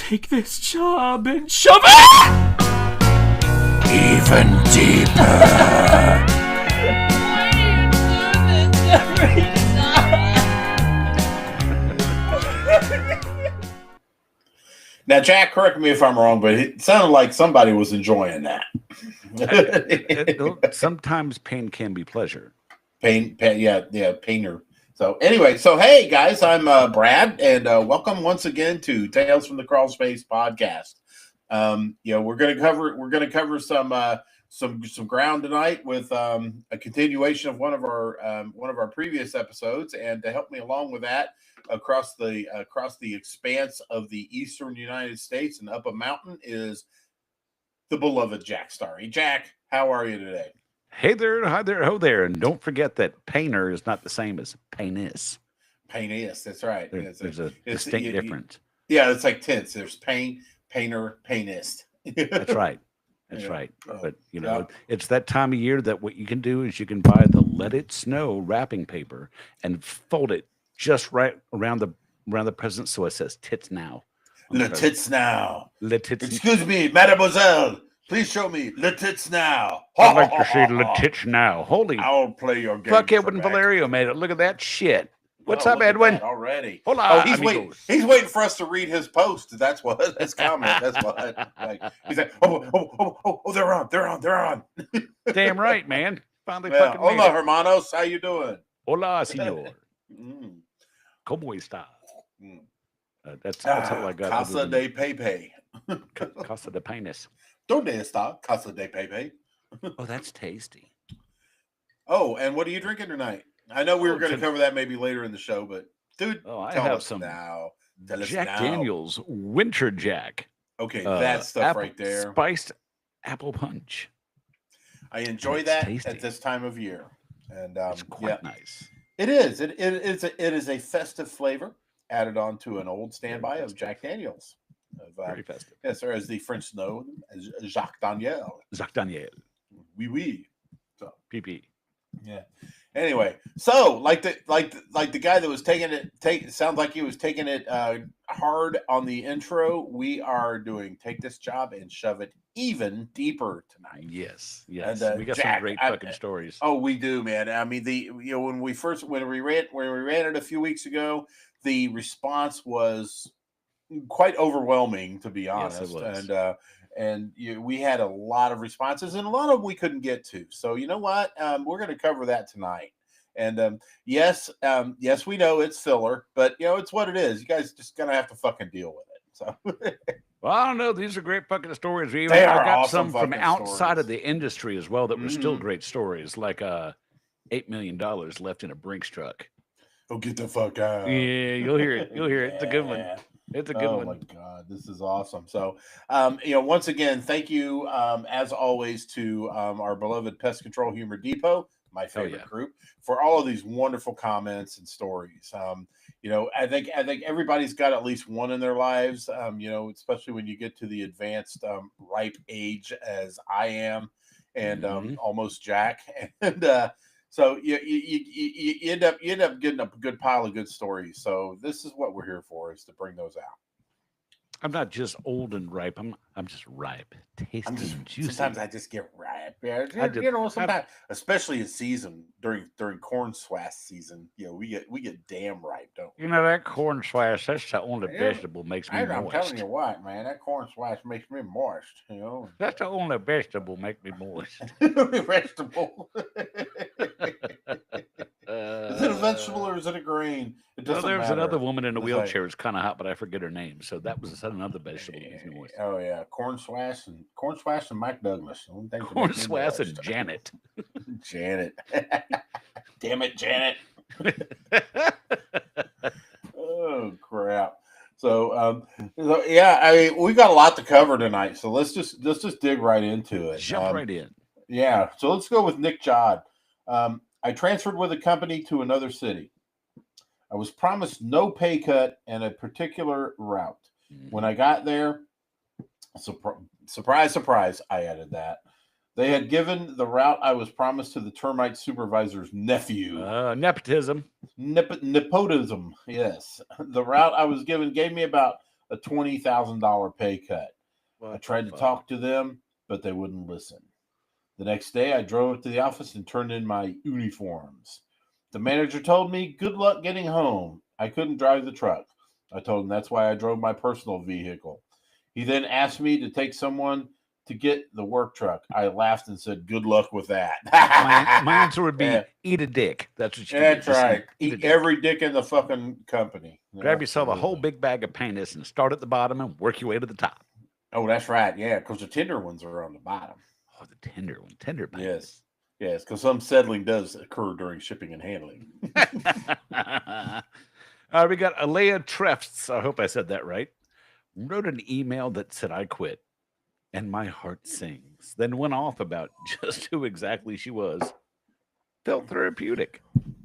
take this job and shove it even deeper. Now, Jack, correct me if I'm wrong, but it sounded like somebody was enjoying that. Sometimes pain can be pleasure. Pain, painter. So anyway, hey guys, I'm Brad, and welcome once again to Tales from the Crawl Space podcast. We're gonna cover some ground tonight with a continuation of one of our previous episodes, and to help me along with that across the expanse of the eastern United States and up a mountain is the beloved Jack Starry. Jack, how are you today? Hey there, hi there, ho there, and don't forget that painter is not the same as painis. Painis, that's right. There's a distinct difference. Yeah, it's like tense. There's pain, painter, painist. That's right. That's right. But it's that time of year that what you can do is you can buy the Let It Snow wrapping paper and fold it just right around the present, so it says "tits now." Le tits now. Le tits. Excuse me, mademoiselle. Please show me Le tits now. I'd like to see Le tits now. Holy! I'll play your game. Fuck, Edwin Valerio made it. Look at that shit. What's up, Edwin? Already. Hold on. He's waiting for us to read his post. That's what. His comment. That's what. He's like, oh, they're on. Damn right, man. Finally, fucking. Hola, hermanos. How you doing? Hola, señor. ¿Cómo está? That's how I got. Casa de Pepe. Casa de Penis. ¿Dónde está Casa de Pepe? Oh, that's tasty. Oh, and what are you drinking tonight? I know we were going to cover that maybe later in the show, but dude, I have some now. Jack Daniel's Winter Jack. Okay, that stuff right there. Spiced apple punch. I enjoy that tasty at this time of year, and it's quite nice. It is. It is a festive flavor added on to an old standby of Jack Daniel's. Very festive. Yes, sir. As the French know, as Jacques Daniel. Jacques Daniel. Oui, oui. So, PP. Yeah. Anyway, so like the guy that was sounds like he was taking it hard on the intro. We are doing Take This Job and Shove It Even Deeper tonight. Yes. And, we got some great fucking stories. Oh, we do, man. I mean, when we ran it a few weeks ago, the response was quite overwhelming, to be honest. Yes, it was. And we had a lot of responses, and a lot of them we couldn't get to. So you know what? We're going to cover that tonight. And yes, we know it's filler, but it's what it is. You guys just gonna have to fucking deal with it. So, well, I don't know. These are great fucking stories. I got awesome some from outside stories of the industry as well that were still great stories, like $8 million left in a Brinks truck. Oh, get the fuck out! Yeah, you'll hear it. It's a good one. It's a good one. Oh my God, this is awesome. So, once again, thank you, as always, to our beloved Pest Control Humor Depot, my favorite group, for all of these wonderful comments and stories. I think everybody's got at least one in their lives. Especially when you get to the advanced ripe age as I am, and almost Jack, and so you end up getting a good pile of good stories. So this is what we're here for, is to bring those out. I'm not just old and ripe. I'm just ripe, tasty, and juicy. Sometimes I just get ripe. Yeah, sometimes, especially in season during corn swash season, we get damn ripe, don't we? That corn swash, that's the only vegetable makes me moist. I'm telling you what, man, that corn swash makes me moist. That's the only vegetable make me moist. Vegetable. Is it a vegetable or is it a grain? It doesn't there was matter. Another woman in a wheelchair. It's kind of hot, but I forget her name. So that was another vegetable. Oh yeah, corn swash and Mike Douglas. Corn swash and Janet. Janet. Damn it, Janet. Oh crap. So we got a lot to cover tonight. So let's just dig right into it. Jump right in. Yeah. So let's go with Nick Jod. I transferred with a company to another city. I was promised no pay cut and a particular route. When I got there, surprise, surprise, I added that. They had given the route I was promised to the termite supervisor's nephew. Nepotism. Nepotism, yes. The route I was given gave me about a $20,000 pay cut. I tried to talk to them, but they wouldn't listen. The next day, I drove up to the office and turned in my uniforms. The manager told me, good luck getting home. I couldn't drive the truck. I told him that's why I drove my personal vehicle. He then asked me to take someone to get the work truck. I laughed and said, good luck with that. my answer would be eat a dick. That's what you can do. That's right. Eat every dick in the fucking company. Grab yourself a whole big bag of penis and start at the bottom and work your way to the top. Oh, that's right. Yeah, because the tender ones are on the bottom. Oh, the tender one. Tender penis. Yes. Yes, because some settling does occur during shipping and handling. We got Alea Trefts. I hope I said that right. Wrote an email that said, I quit. And my heart sings. Then went off about just who exactly she was. Felt therapeutic.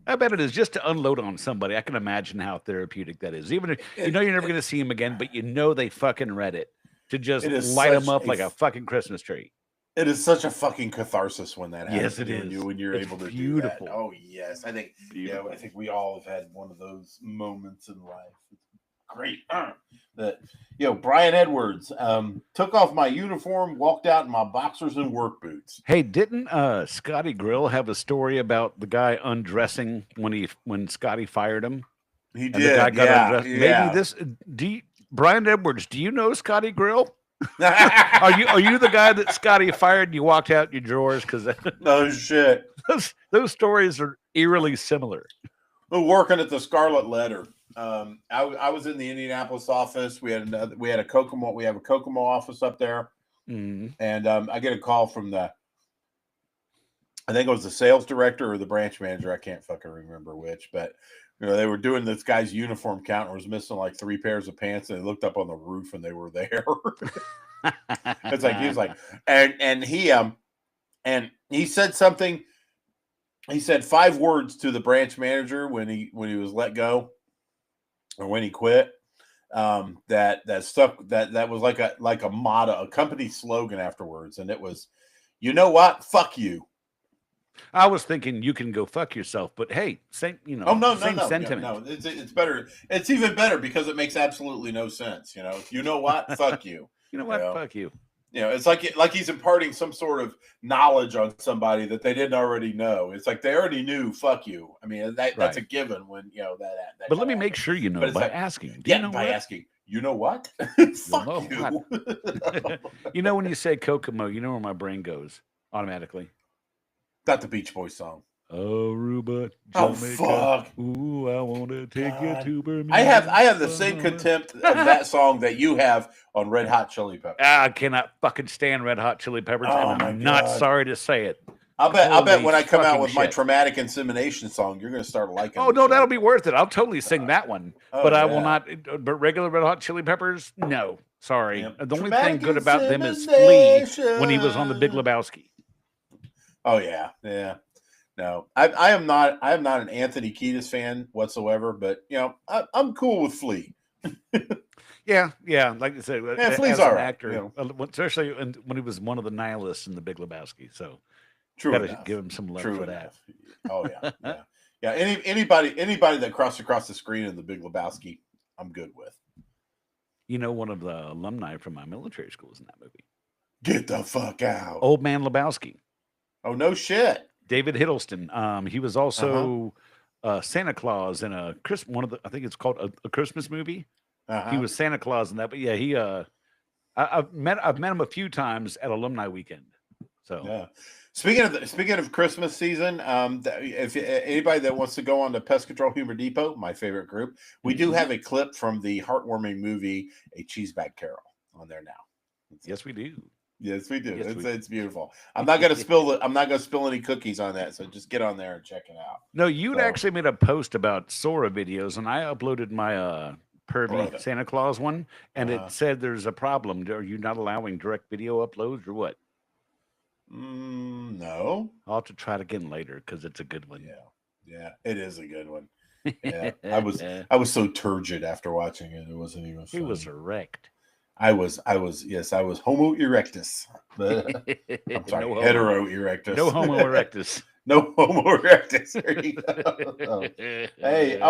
I bet it is just to unload on somebody. I can imagine how therapeutic that is. Even if you know you're never going to see him again, but you know they fucking read it to just light them up like a fucking Christmas tree. It is such a fucking catharsis when that happens. Yes, it is. When you're able to beautiful. do that. Oh, yes. I think I think we all have had one of those moments in life. Great. That Brian Edwards took off my uniform, walked out in my boxers and work boots. Hey, didn't Scotty Grill have a story about the guy undressing when Scotty fired him? He did. The guy got undressed. Maybe this. Brian Edwards? Do you know Scotty Grill? Are you the guy that Scotty fired and you walked out your drawers? Because no shit. Those stories are eerily similar. We're working at the Scarlet Letter. I was in the Indianapolis office. We have a Kokomo office up there, and I get a call from I think it was the sales director or the branch manager. I can't fucking remember which, but they were doing this guy's uniform count and was missing like 3 pairs of pants, and they looked up on the roof and they were there. It's like he was like, and he said something. He said 5 words to the branch manager when he was let go. Or when he quit, that stuck. That was like a motto, a company slogan afterwards, and it was, you know what? Fuck you. I was thinking you can go fuck yourself, but hey, same same sentiment. No, it's better. It's even better because it makes absolutely no sense. You know what? Fuck you. You know what? Fuck you. It's like he's imparting some sort of knowledge on somebody that they didn't already know. It's like they already knew. Fuck you. I mean, that's a given when that. But let me make sure you know by asking. Asking. You know what? Fuck you. When you say Kokomo, you know where my brain goes automatically. Not the Beach Boys song. Aruba, Jamaica. Oh fuck! Ooh, I want to take you to Bermuda. I have the same contempt of that song that you have on Red Hot Chili Peppers. I cannot fucking stand Red Hot Chili Peppers, and I'm not sorry to say it. I bet when I come out with my traumatic insemination song, you're going to start liking. Oh no, that'll be worth it. I'll totally sing that one, but I will not. But regular Red Hot Chili Peppers, no, sorry. Yeah. The only thing good about them is Flea when he was on the Big Lebowski. Oh yeah. No, I am not an Anthony Kiedis fan whatsoever, but I'm cool with Flea. Yeah, like I said, Flea's as all an right, actor, especially when he was one of the nihilists in the Big Lebowski. So, gotta give him some love for that. Oh yeah. Anybody that crossed across the screen in the Big Lebowski, I'm good with. One of the alumni from my military school is in that movie. Get the fuck out, Old Man Lebowski. Oh no shit. David Hiddleston. He was also Santa Claus in I think it's called a Christmas movie. He was Santa Claus in that, but yeah, I've met him a few times at alumni weekend. So yeah. Speaking of Christmas season, if anybody that wants to go on to Pest Control Humor Depot, my favorite group, we do have a clip from the heartwarming movie A Cheeseback Carol on there now. Yes, we do. Yes, we do. It's beautiful. I'm not gonna spill any cookies on that, so just get on there and check it out. No, you'd actually made a post about Sora videos, and I uploaded my pervy Santa Claus one, and it said there's a problem. Are you not allowing direct video uploads or what? No. I'll have to try it again later because it's a good one. Yeah, it is a good one. Yeah, I was so turgid after watching it. It wasn't even fun. He was erect. I was Homo erectus. But I'm sorry, hetero erectus. No Homo erectus. No Homo erectus. There you go. Hey,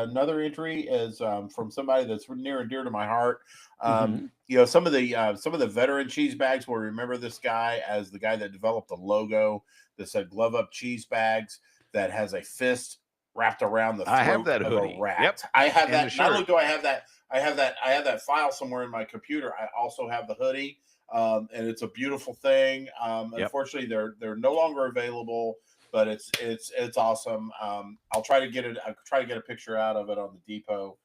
another entry is from somebody that's near and dear to my heart. Some of the veteran cheese bags will remember this guy as the guy that developed the logo that said "Glove Up Cheese Bags" that has a fist wrapped around the I have throat that of hoodie. a rat. Yep. I have And that. Not only do I have that, I have that file somewhere in my computer. I also have the hoodie. And it's a beautiful thing. Unfortunately, they're no longer available, but it's awesome. I'll try to get it. I'll try to get a picture out of it on the depot.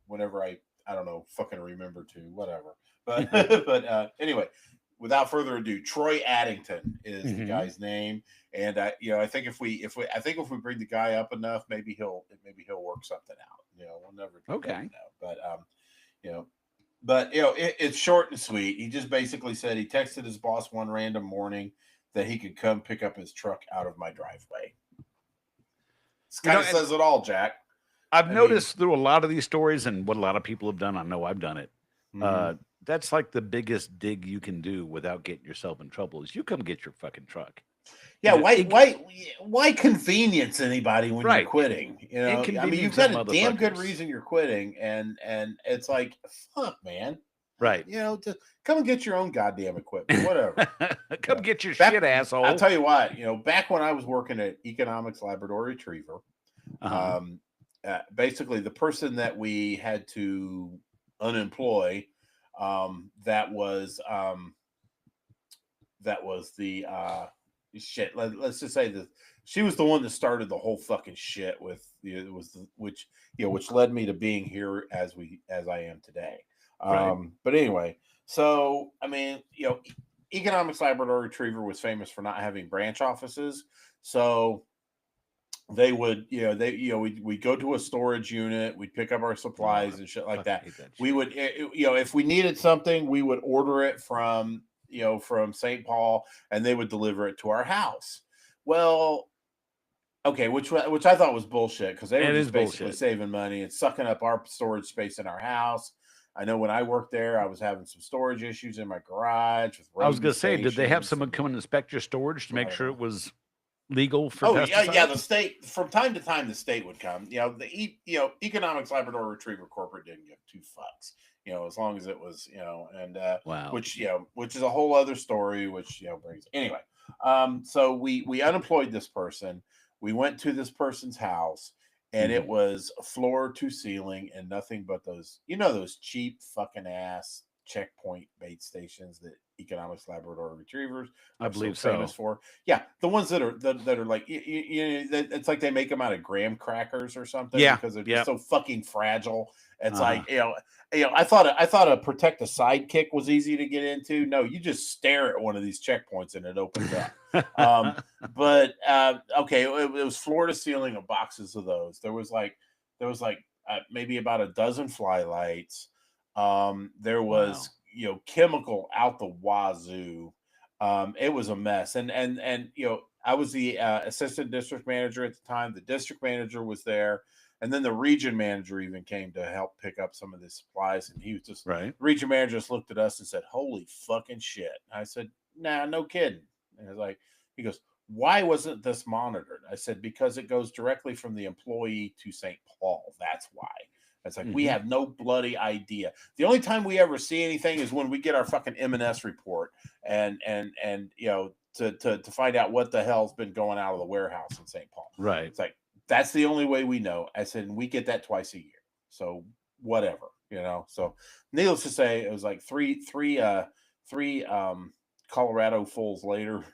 Whenever I don't know, fucking remember to whatever. But anyway, without further ado, Troy Addington is the guy's name, and I think if we bring the guy up enough, maybe he'll work something out. We'll never know. But it's short and sweet. He just basically said he texted his boss one random morning that he could come pick up his truck out of my driveway. This kind of says it all, Jack. I've noticed through a lot of these stories and what a lot of people have done. I know I've done it. That's like the biggest dig you can do without getting yourself in trouble is you come get your fucking truck. Yeah, why convenience anybody when you're quitting? You've got a damn good reason you're quitting, and it's like, fuck, man. Right. Just come and get your own goddamn equipment, whatever. Come get your shit, asshole. I'll tell you what, back when I was working at Economics Labrador Retriever, basically the person that we had to unemploy, that was the shit. Let's just say that she was the one that started the whole fucking shit with which led me to being here as I am today. But anyway, so Economics Labrador Retriever was famous for not having branch offices, so they would we'd go to a storage unit, we'd pick up our supplies and shit like that. We would if we needed something, we would order it from St. Paul, and they would deliver it to our house. Well, okay, which I thought was bullshit, because they were just basically saving money and sucking up our storage space in our house. I know when I worked there, I was having some storage issues in my garage. I was going to say, did they have someone come and inspect your storage to make sure it was legal for pesticides? Yeah. The state, from time to time, the state would come. Economics Labrador Retriever Corporate didn't give two fucks. As long as it was, wow. Which is a whole other story. Which brings anyway. So we unemployed this person. We went to this person's house, and it was floor to ceiling and nothing but those cheap fucking ass checkpoint bait stations that Economics Labrador Retrievers I believe so famous for. Yeah, the ones that are like it's like they make them out of graham crackers or something. Yeah, because they're just so fucking fragile. It's like I thought a protect a sidekick was easy to get into. No, you just stare at one of these checkpoints and it opens up. But okay, it was floor to ceiling of boxes of those. There was like maybe about a dozen fly lights. There was chemical out the wazoo. It was a mess, and I was the assistant district manager at the time. The district manager was there, and then the region manager even came to help pick up some of the supplies. And he was just right. The region manager just looked at us and said, "Holy fucking shit!" And I said, "Nah, no kidding." And it's like, he goes, "Why wasn't this monitored?" I said, "Because it goes directly from the employee to St. Paul. That's why." It's like, we have no bloody idea. The only time we ever see anything is when we get our fucking M&S report and to find out what the hell's been going out of the warehouse in St. Paul. Right. It's like, that's the only way we know. I said, and we get that twice a year. So whatever, So needless to say, it was like three Colorado fulls later,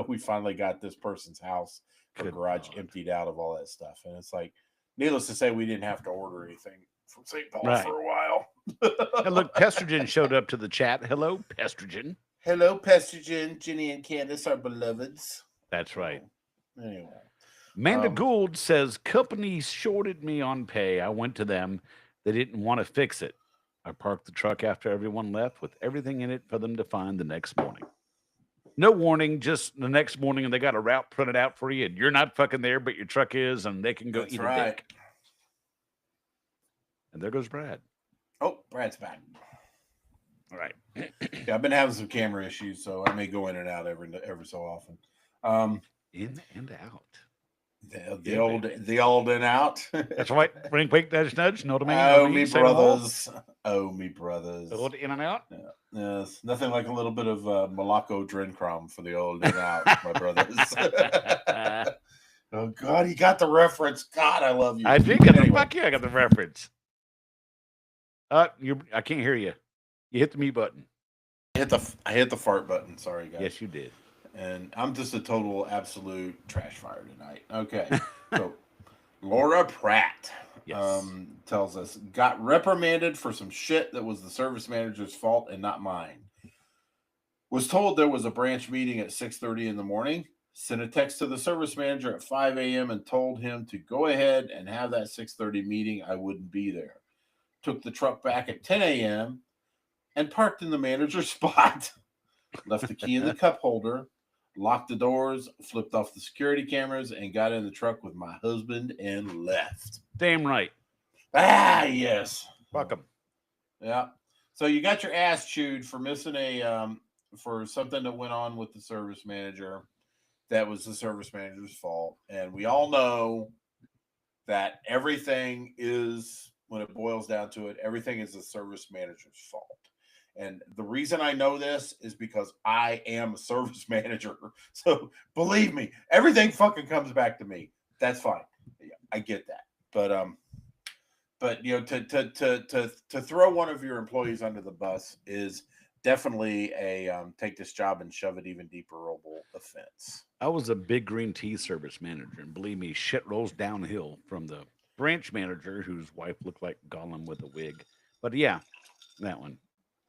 we finally got this person's house or garage emptied out of all that stuff. And it's like, needless to say, we didn't have to order anything from St. Paul for a while. And look, Pestrogen showed up to the chat. Hello, Pestrogen. Hello, Pestrogen. Ginny and Candace are beloveds. That's right. Anyway. Amanda Gould says, companies shorted me on pay. I went to them. They didn't want to fix it. I parked the truck after everyone left with everything in it for them to find the next morning. No warning, just the next morning, and they got a route printed out for you, and you're not fucking there, but your truck is, and they can go eat a dick. And there goes Brad. Oh, Brad's back. All right. Yeah, I've been having some camera issues, so I may go in and out every so often. In and out. The old and out. That's right. Ring, quick, nudge, nudge. Know what I mean? Oh, me brothers. Oh, me brothers. The old in and out. Yeah. Yes, nothing like a little bit of Morocco Drencrom for the old and out, my brothers. Oh God, he got the reference. God, I love you. I did get the fuck yeah, I got the reference. I can't hear you. You hit the mute button. I hit the fart button. Sorry, guys. Yes, you did. And I'm just a total absolute trash fire tonight. Okay, so Laura Pratt tells us got reprimanded for some shit that was the service manager's fault and not mine. Was told there was a branch meeting at 6:30 in the morning. Sent a text to the service manager at 5 a.m. and told him to go ahead and have that 6:30 meeting. I wouldn't be there. Took the truck back at 10 a.m. and parked in the manager's spot. Left the key in the cup holder, locked the doors, flipped off the security cameras, and got in the truck with my husband and left. Damn right. Ah, yes. Fuck 'em. Yeah. So you got your ass chewed for missing for something that went on with the service manager. That was the service manager's fault. And we all know that everything is, when it boils down to it, everything is the service manager's fault. And the reason I know this is because I am a service manager. So believe me, everything fucking comes back to me. That's fine. I get that. But you know, to throw one of your employees under the bus is definitely a take this job and shove it even deeperable offense. I was a big green tea service manager, and believe me, shit rolls downhill from the branch manager whose wife looked like Gollum with a wig. But yeah, that one.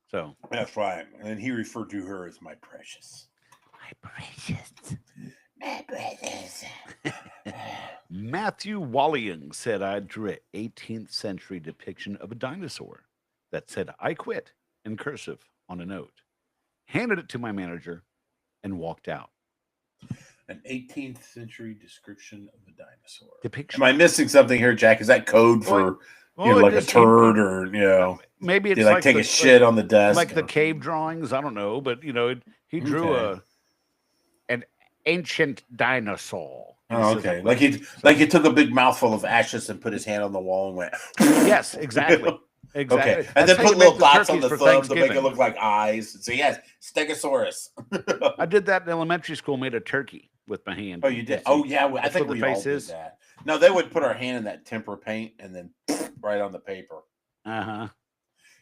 So that's right. And he referred to her as my precious. My precious. My precious. Matthew Wallying said I drew an 18th century depiction of a dinosaur that said I quit in cursive on a note, handed it to my manager, and walked out. An 18th century description of a dinosaur. Depiction. Am I missing something here, Jack? Is that code for like a turd or, maybe it's like take a shit on the desk? Like the cave drawings? I don't know. But, he drew an ancient dinosaur. Oh, okay. Like he took a big mouthful of ashes and put his hand on the wall and went. Yes, exactly. Exactly. Okay. And then put little dots on the thumbs to make it look like eyes. So yes, Stegosaurus. I did that in elementary school, made a turkey with my hand. Oh, you did? Oh, yeah. I think we all did that. No, they would put our hand in that tempera paint and then right on the paper. Uh-huh.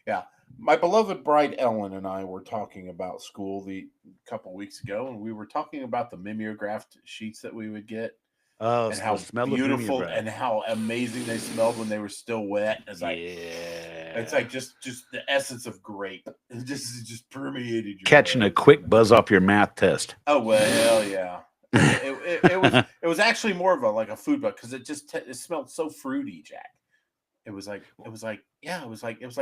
Yeah. My beloved bride Ellen and I were talking about school a couple weeks ago, and we were talking about the mimeographed sheets that we would get. Oh, and how beautiful and how amazing they smelled when they were still wet. It's like, it's like just the essence of grape. It just permeated your catching a quick buzz off your math test. Oh well, yeah. It was actually more of a food book because it smelled so fruity, Jack. It was like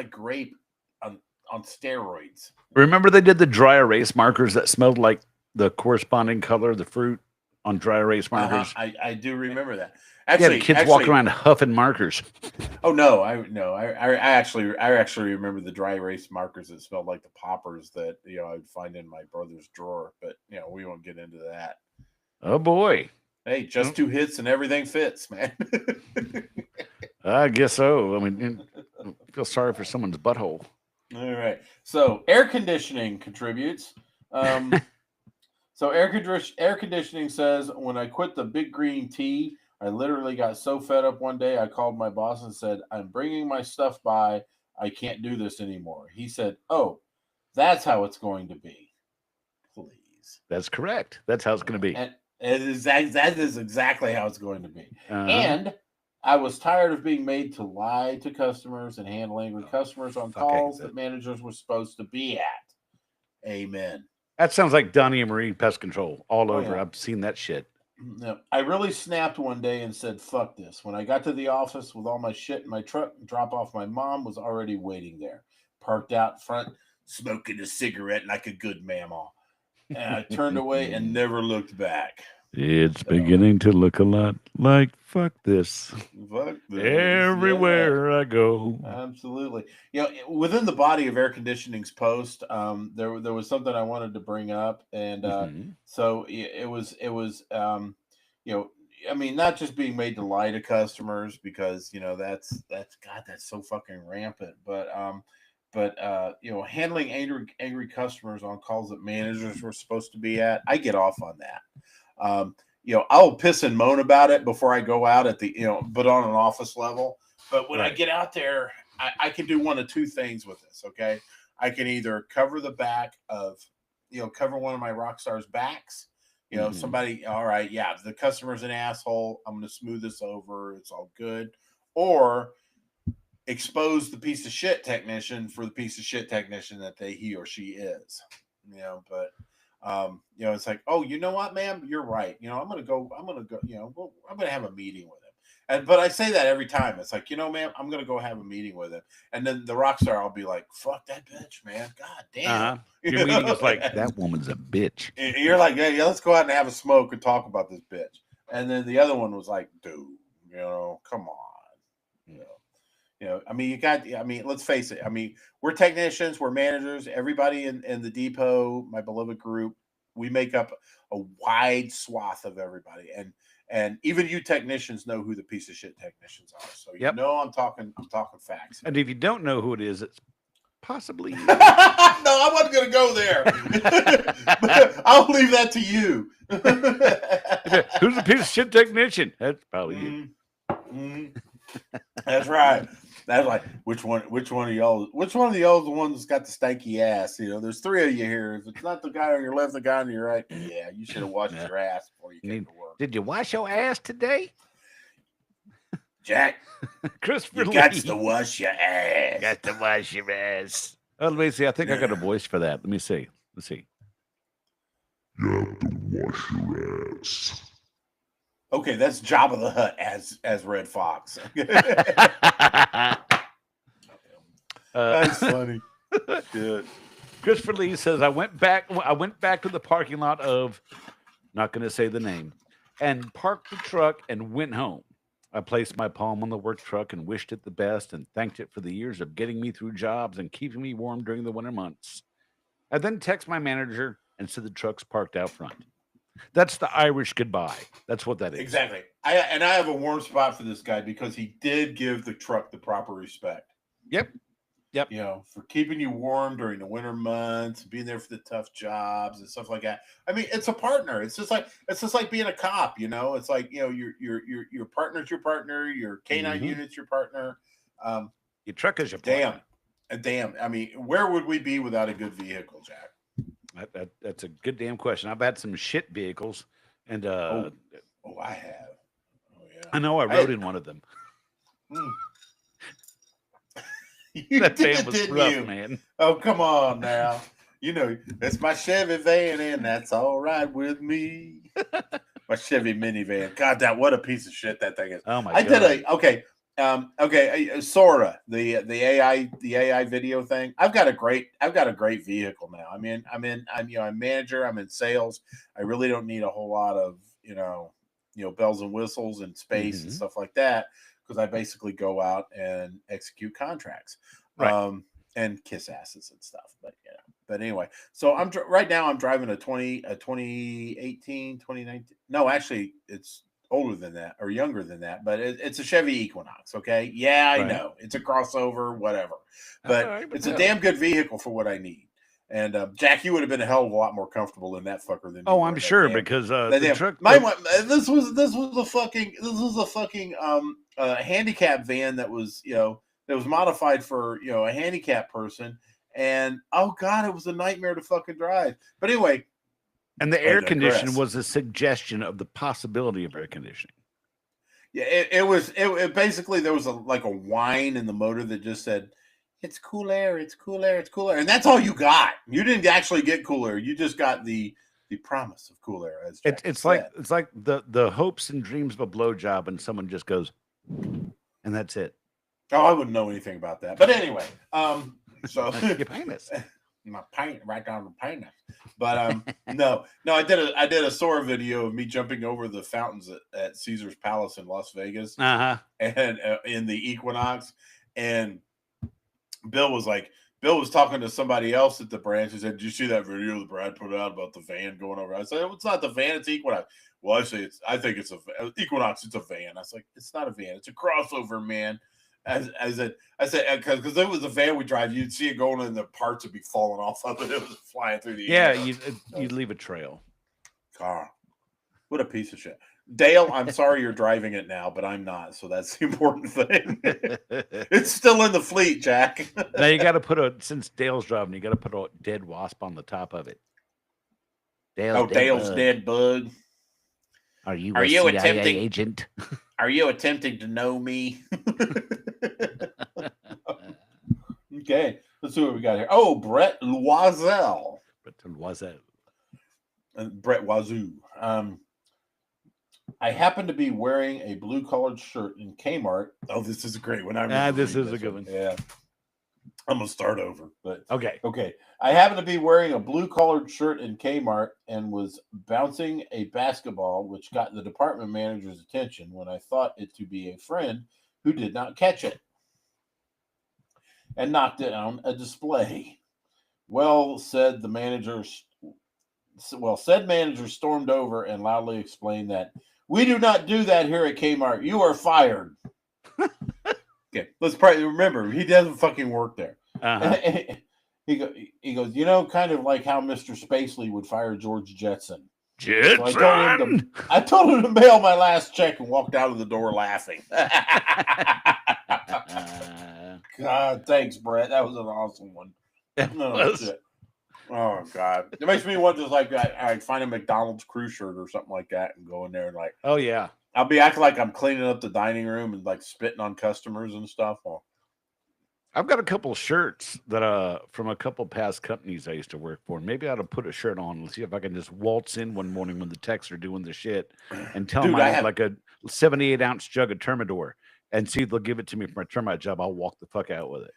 grape on steroids. Remember they did the dry erase markers that smelled like the corresponding color of the fruit on dry erase markers. I do remember that. Actually, kids walking around huffing markers. Oh no, I actually remember the dry erase markers that smelled like the poppers that I'd find in my brother's drawer. But we won't get into that. Oh boy! Hey, just 2 hits and everything fits, man. I guess so. I mean, I feel sorry for someone's butthole. All right. So air conditioning contributes. So air conditioning says, when I quit the big green tea, I literally got so fed up one day, I called my boss and said, I'm bringing my stuff by. I can't do this anymore. He said, oh, that's how it's going to be. Please. That's correct. That's how it's going to be. And that is exactly how it's going to be. And I was tired of being made to lie to customers and handle angry customers on calls that managers were supposed to be at. Amen. That sounds like Donnie and Marie Pest Control all over. Yeah. I've seen that shit. No, I really snapped one day and said, fuck this. When I got to the office with all my shit in my truck, drop off my mom was already waiting there, parked out front, smoking a cigarette like a good mamaw. And I turned away and never looked back. It's beginning to look a lot like fuck this. Fuck this. Everywhere I go. Absolutely. Within the body of air conditioning's post, there was something I wanted to bring up, and so it was you know, I mean, not just being made to lie to customers because that's God, that's so fucking rampant, but handling angry customers on calls that managers were supposed to be at, I get off on that. I'll piss and moan about it before I go out but on an office level. But when I get out there, I can do one of two things with this. Okay, I can either cover the back of, cover one of my rock stars' backs. Somebody, all right, yeah, the customer's an asshole. I'm going to smooth this over. It's all good. Or expose the piece of shit technician for the piece of shit technician that he or she is. But it's like, oh, you know what, ma'am, you're right. I'm gonna go, I'm gonna have a meeting with him. But I say that every time. It's like, ma'am, I'm gonna go have a meeting with him. And then the rock star, I'll be like, fuck that bitch, man. God damn. Your meeting is like, that woman's a bitch. You're like, yeah, let's go out and have a smoke and talk about this bitch. And then the other one was like, dude, come on. Let's face it. I mean, we're technicians, we're managers, everybody in the depot, my beloved group, we make up a wide swath of everybody. And even you technicians know who the piece of shit technicians are. So I'm talking facts. And if you don't know who it is, it's possibly you. No, I wasn't gonna go there. I'll leave that to you. Who's the piece of shit technician? That's probably you. That's right. That's like, which one of y'all is the one that's got the stanky ass? There's three of you here. If it's not the guy on your left, the guy on your right, yeah, you should have washed your ass before you came to work. Did you wash your ass today? Jack, Christopher you got to wash your ass. Got to wash your ass. Oh, let me see. I think I got a voice for that. Let me see. Let's see. You have to wash your ass. Okay, that's Jabba the Hutt as Red Fox. That's funny. Good. Christopher Lee says, I went back to the parking lot of, not going to say the name, and parked the truck and went home. I placed my palm on the work truck and wished it the best and thanked it for the years of getting me through jobs and keeping me warm during the winter months. I then text my manager and said the truck's parked out front. That's the Irish goodbye. That's what that is. Exactly. I have a warm spot for this guy because he did give the truck the proper respect. Yep. For keeping you warm during the winter months, being there for the tough jobs and stuff like that. I mean, it's a partner. It's just like being a cop. It's like your partner's your partner. Your canine unit's your partner. Your truck is your partner. Damn. I mean, where would we be without a good vehicle, Jack? That's a good damn question. I've had some shit vehicles, and I have. Oh yeah. I know I rode in one of them. That van was rough, man. Oh, come on now. That's my Chevy van, and that's all right with me. My Chevy minivan. God, what a piece of shit that thing is. Oh my God. Sora, the AI video thing. I've got a great vehicle now. I'm manager. I'm in sales. I really don't need a whole lot of bells and whistles and space and stuff like that because I basically go out and execute contracts, right. And kiss asses and stuff. But anyway, so right now I'm driving a 2018, 2019. No, actually, it's older than that or younger than that, but it's a Chevy Equinox. Okay. Yeah, I know it's a crossover, whatever, but it's a damn good vehicle for what I need. And Jack, you would have been a hell of a lot more comfortable in that fucker than I'm sure because the truck. This was a fucking handicap van that was modified for a handicapped person, and oh god, it was a nightmare to fucking drive. But anyway. And the air conditioning was a suggestion of the possibility of air conditioning. Yeah, it basically there was a whine in the motor that just said, "It's cool air, it's cool air, it's cool air," and that's all you got. You didn't actually get cool air. You just got the promise of cool air. As Jack it's said. like the hopes and dreams of a blowjob, and someone just goes, and that's it. Oh, I wouldn't know anything about that. But anyway, so your penis. My paint right down the penis. But no, I did a Sora video of me jumping over the fountains at Caesar's Palace in Las Vegas, and in the Equinox, And Bill was talking to somebody else at the branch. He said, "Did you see that video that Brad put out about the van going over?" I said, "It's not the van, it's Equinox." Well, I think it's a Equinox. It's a van. I was like, "It's not a van. It's a crossover, man." I said, because it was a van we drive, you'd see it going, and the parts would be falling off of it. It was flying through the air. Yeah, you'd leave a trail. God, what a piece of shit. Dale, I'm sorry you're driving it now, but I'm not, so that's the important thing. It's still in the fleet, Jack. Now you got to since Dale's driving, you got to put a dead wasp on the top of it. Dale's dead bug. Are you a CIA agent? Are you attempting to know me? Okay, let's see what we got here. Oh, Brett Loisel. Brett Wazoo. I happen to be wearing a blue-collared shirt in Kmart. Oh, this is a great one. This is a good one. Yeah. I'm going to start over. But Okay. I happen to be wearing a blue-collared shirt in Kmart and was bouncing a basketball, which got the department manager's attention when I thought it to be a friend who did not catch it and knocked down a display. Said manager stormed over and loudly explained that we do not do that here at Kmart. You are fired. Okay, let's probably remember he doesn't fucking work there. Uh-huh. He goes, kind of like how Mr. Spacely would fire George Jetson. So I told him to mail my last check and walked out of the door laughing. God, thanks, Brett. That was an awesome one. Shit. Oh God, it makes me want to I find a McDonald's crew shirt or something like that and go in there and oh yeah, I'll be acting like I'm cleaning up the dining room and like spitting on customers and stuff. Well, I've got a couple of shirts that from a couple past companies I used to work for. Maybe I ought to put a shirt on and see if I can just waltz in one morning when the techs are doing the shit and tell them I have like a 78-ounce jug of Termidor and see if they'll give it to me for my termite job. I'll walk the fuck out with it.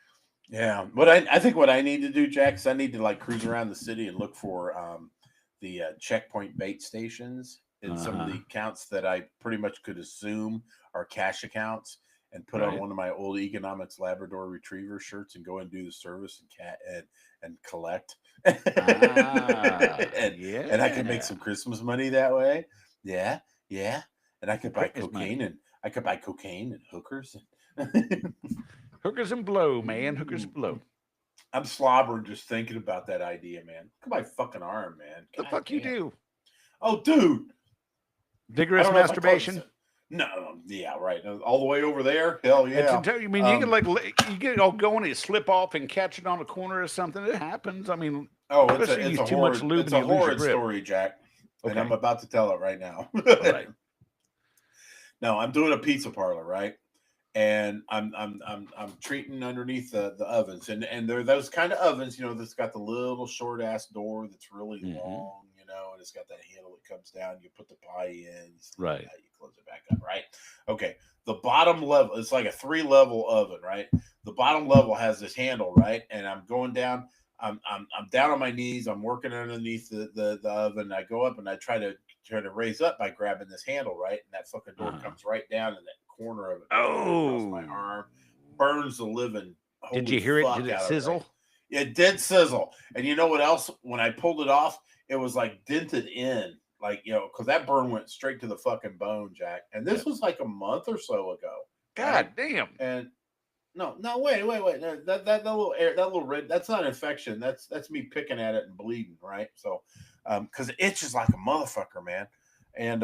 Yeah, I think what I need to do, Jack, is I need to cruise around the city and look for the checkpoint bait stations in some of the accounts that I pretty much could assume are cash accounts, and put on one of my old Economics Labrador Retriever shirts and go and do the service and collect. And I can make some Christmas money that way. Yeah. And I could buy cocaine and hookers and hookers and blow, man. Hookers and blow. I'm slobbering just thinking about that idea, man. Look at my fucking arm, man. The fuck you do? Oh, dude. Vigorous masturbation? No, yeah, right. All the way over there? Hell yeah. I mean, you can get all going and slip off and catch it on a corner or something. It happens. I mean, it's a horrid story, Jack. Okay. And I'm about to tell it right now. All right. No, I'm doing a pizza parlor, right? And I'm treating underneath the ovens, and they're those kind of ovens, that's got the little short ass door that's really long, and it's got that handle that comes down. You put the pie in, you close it back up, right? Okay. The bottom level, it's like a 3-level oven, right? The bottom level has this handle, right? And I'm going down. I'm down on my knees. I'm working underneath the oven. I go up and I try to raise up by grabbing this handle, right? And that fucking door comes right down in that corner of it. Across my arm, burns the living. Did you hear it? Did it sizzle? It did sizzle. And you know what else? When I pulled it off, it was like dented in, because that burn went straight to the fucking bone, Jack. And this was like a month or so ago. God damn. And no, wait. That little red, that's not infection. That's me picking at it and bleeding, right? So, because it itches like a motherfucker, man. And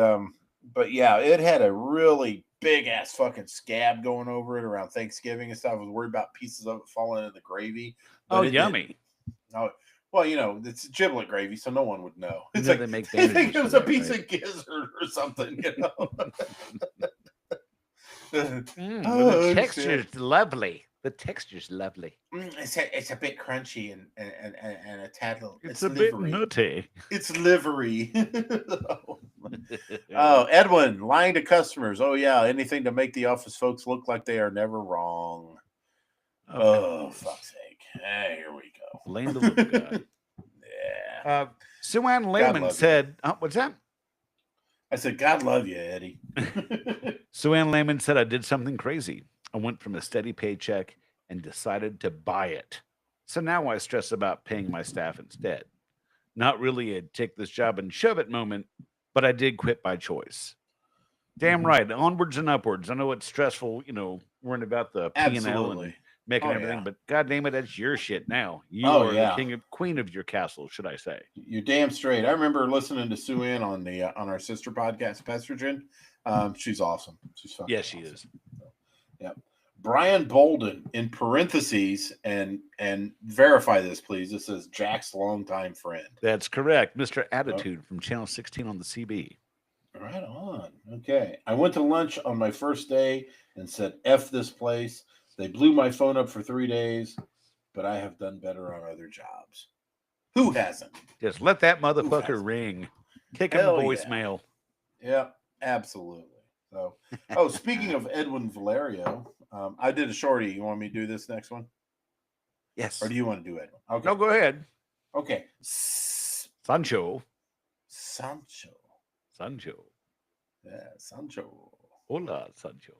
but yeah, it had a really big ass fucking scab going over it around Thanksgiving and stuff. I was worried about pieces of it falling in the gravy. Yummy. Oh, well, it's giblet gravy, so no one would know. It's they make they think it was a piece of gizzard or something, The texture's lovely. The texture's lovely. It's a bit crunchy and a tad little. It's a bit nutty. It's livery. Oh, Edwin, lying to customers. Oh yeah, anything to make the office folks look like they are never wrong. Okay. Oh, fuck's sake! Hey, here we go. Blame the little guy. Yeah. Sue Ann Lehman said, "What's that?" I said, "God love you, Eddie." Sue Ann Lehman said, "I did something crazy. I went from a steady paycheck and decided to buy it. So now I stress about paying my staff instead. Not really a take this job and shove it moment, but I did quit by choice. Damn Mhm. right. Onwards and upwards. I know it's stressful, worrying about the P&L and Absolutely. making Oh everything, yeah. but god damn it, that's your shit now. You Oh are the yeah. king of queen of your castle, should I say. You're damn straight. I remember listening to Sue Ann on the on our sister podcast, Pestrogen. She's awesome. She's fucking Yes, she awesome. is. So, yeah. Brian Bolden in parentheses and verify this, please. This says Jack's longtime friend. That's correct. Mr. Oh, Attitude from Channel 16 on the CB. right on. Okay. I went to lunch on my first day and said, F this place. They blew my phone up for 3 days, but I have done better on other jobs. Who hasn't? Just let that Who motherfucker hasn't? ring. Kick him Hell yeah. voicemail. Yeah, absolutely. So, speaking of Edwin Valerio, I did a shorty. You want me to do this next one? Yes. Or do you want to do Edwin? Okay. No, go ahead. Okay. Sancho. Sancho. Yeah, Sancho. Hola, Sancho.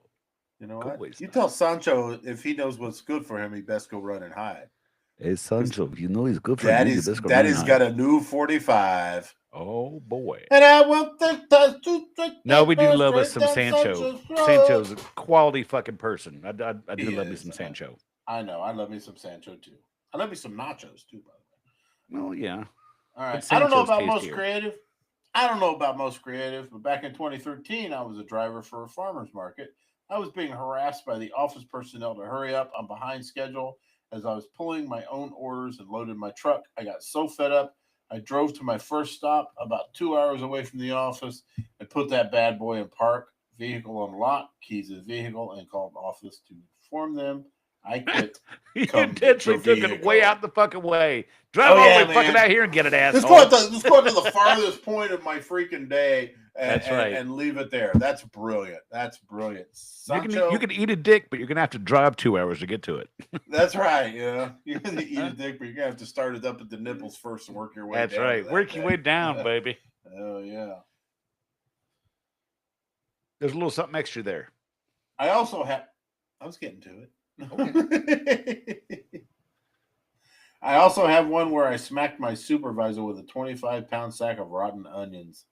You know ¿Cómo what? estás? You tell Sancho if he knows what's good for him, he best go run and hide. Hey, Sancho, you know he's good for you. You best go run and Daddy's hide. got a new 45. Oh, boy. And I want the No, we do love us some Sancho. Sancho's a quality fucking person. I do love me some Sancho. I know. I love me some Sancho, too. I love me some nachos, too, by the way. Well, yeah. All right. I don't know about most creative. But back in 2013, I was a driver for a farmer's market. I was being harassed by the office personnel to hurry up. I'm behind schedule. As I was pulling my own orders and loaded my truck, I got so fed up. I drove to my first stop about 2 hours away from the office and put that bad boy in park, vehicle unlocked, keys to the vehicle, and called office to inform them I quit. You intentionally took it way out the fucking way. Drive all the way fucking out here and get it, asshole. Let's go to the farthest point of my freaking day and leave it there. That's brilliant. Sancho, you can eat a dick, but you're going to have to drive 2 hours to get to it. That's right. Yeah. You're going to eat a dick, but you're going to have to start it up at the nipples first and work your way down. That's right. Work your way down, baby. Oh, yeah. There's a little something extra there. I was getting to it. Okay. I also have one where I smacked my supervisor with a 25-pound sack of rotten onions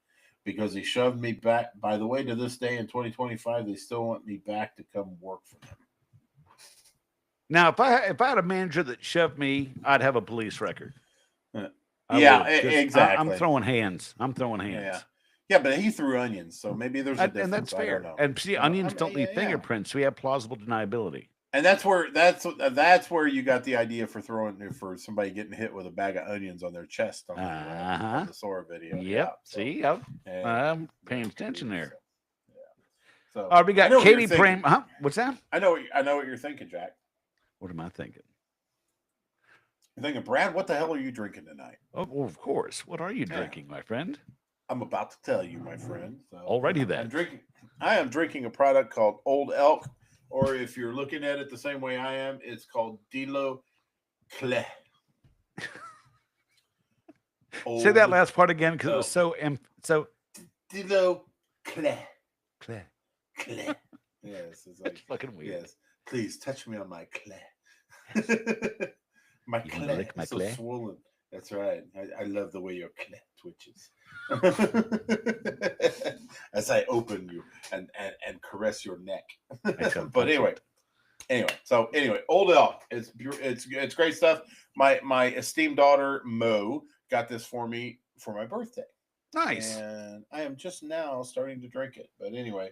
because he shoved me back. By the way, to this day in 2025, they still want me back to come work for them. Now, if I had a manager that shoved me, I'd have a police record. Exactly. I'm throwing hands. Yeah, but he threw onions, so maybe there's a difference. And that's fair. And see, onions don't leave fingerprints, so we have plausible deniability. And that's where you got the idea for somebody getting hit with a bag of onions on their chest on the Sora video. Yep. Yeah, see, I'm paying attention there. So all right, we got Katie Pram. Huh? What's that? I know what you're thinking, Jack. What am I thinking? You're thinking, Brad, what the hell are you drinking tonight? Oh, well, of course. What are you drinking, my friend? I'm about to tell you, my friend. So, already then. I am drinking a product called Old Elk, or if you're looking at it the same way I am, it's called Dilo Cle. Say that last part again because it was so. Dilo Cle. Cle. Yes, it's like fucking weird. Yes, please touch me on my Cle. My Cle is so swollen. That's right. I love the way your Cle twitches. As I open you and caress your neck. But anyway, Old Elk. It's great stuff. My esteemed daughter Mo got this for me for my birthday. Nice. And I am just now starting to drink it. But anyway,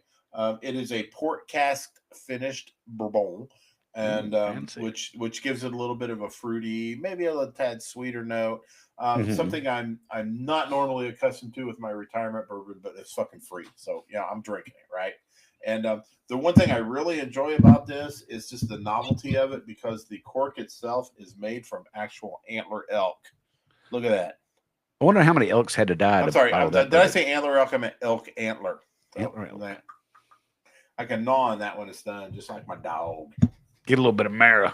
it is a port cask finished bourbon. And which gives it a little bit of a fruity, maybe a little tad sweeter note. Something I'm not normally accustomed to with my retirement bourbon, but it's fucking free. So yeah, I'm drinking it, right? And the one thing I really enjoy about this is just the novelty of it because the cork itself is made from actual antler elk. Look at that. I wonder how many elks had to die. I'm sorry, did I say antler elk? I meant elk antler. So antler elk. I can gnaw on that when it's done, just like my dog. Get a little bit of marrow.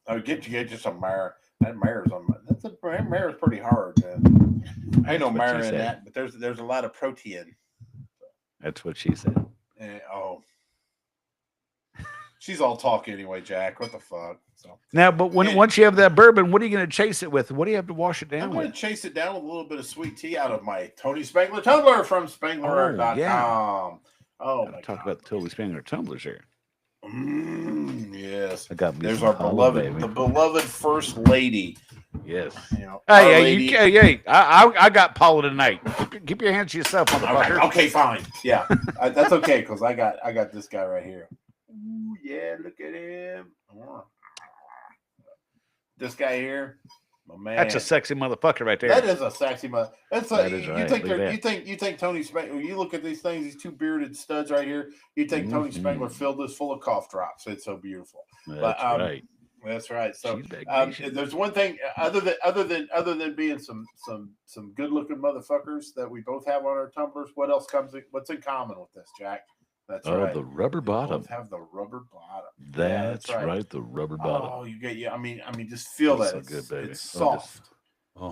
Oh, get you some marrow. That marrow's marrow's pretty hard. I know marrow in that, but there's a lot of protein. That's what she said. she's all talk anyway, Jack. What the fuck? So now, but once you have that bourbon, what are you going to chase it with? What do you have to wash it down I'm going with? to chase it down with a little bit of sweet tea out of my Tony Spangler tumbler from spangler.com. Yeah. Oh, my talk God. about the Totally Spangler tumblers here. Yes. I got me There's some our Hollow, beloved, baby. the beloved first lady. Yes. You know, Hey, I got Paula tonight. Keep your hands to yourself, motherfucker. Okay, fine. Yeah, that's okay because I got this guy right here. Ooh, yeah, look at him. This guy here, my man. That's a sexy motherfucker right there. That is a sexy mother. That's that is right. You think Tony Spangler? You look at these things, these two bearded studs right here. You think Tony Spangler filled this full of cough drops? It's so beautiful. That's right. That's right. So there's one thing other than being some good looking motherfuckers that we both have on our tumblers. What's in common with this, Jack? That's right. The rubber bottom. Both have the rubber bottom. That's right. The rubber bottom. Oh, I mean, just feel that. So good, baby. It's soft.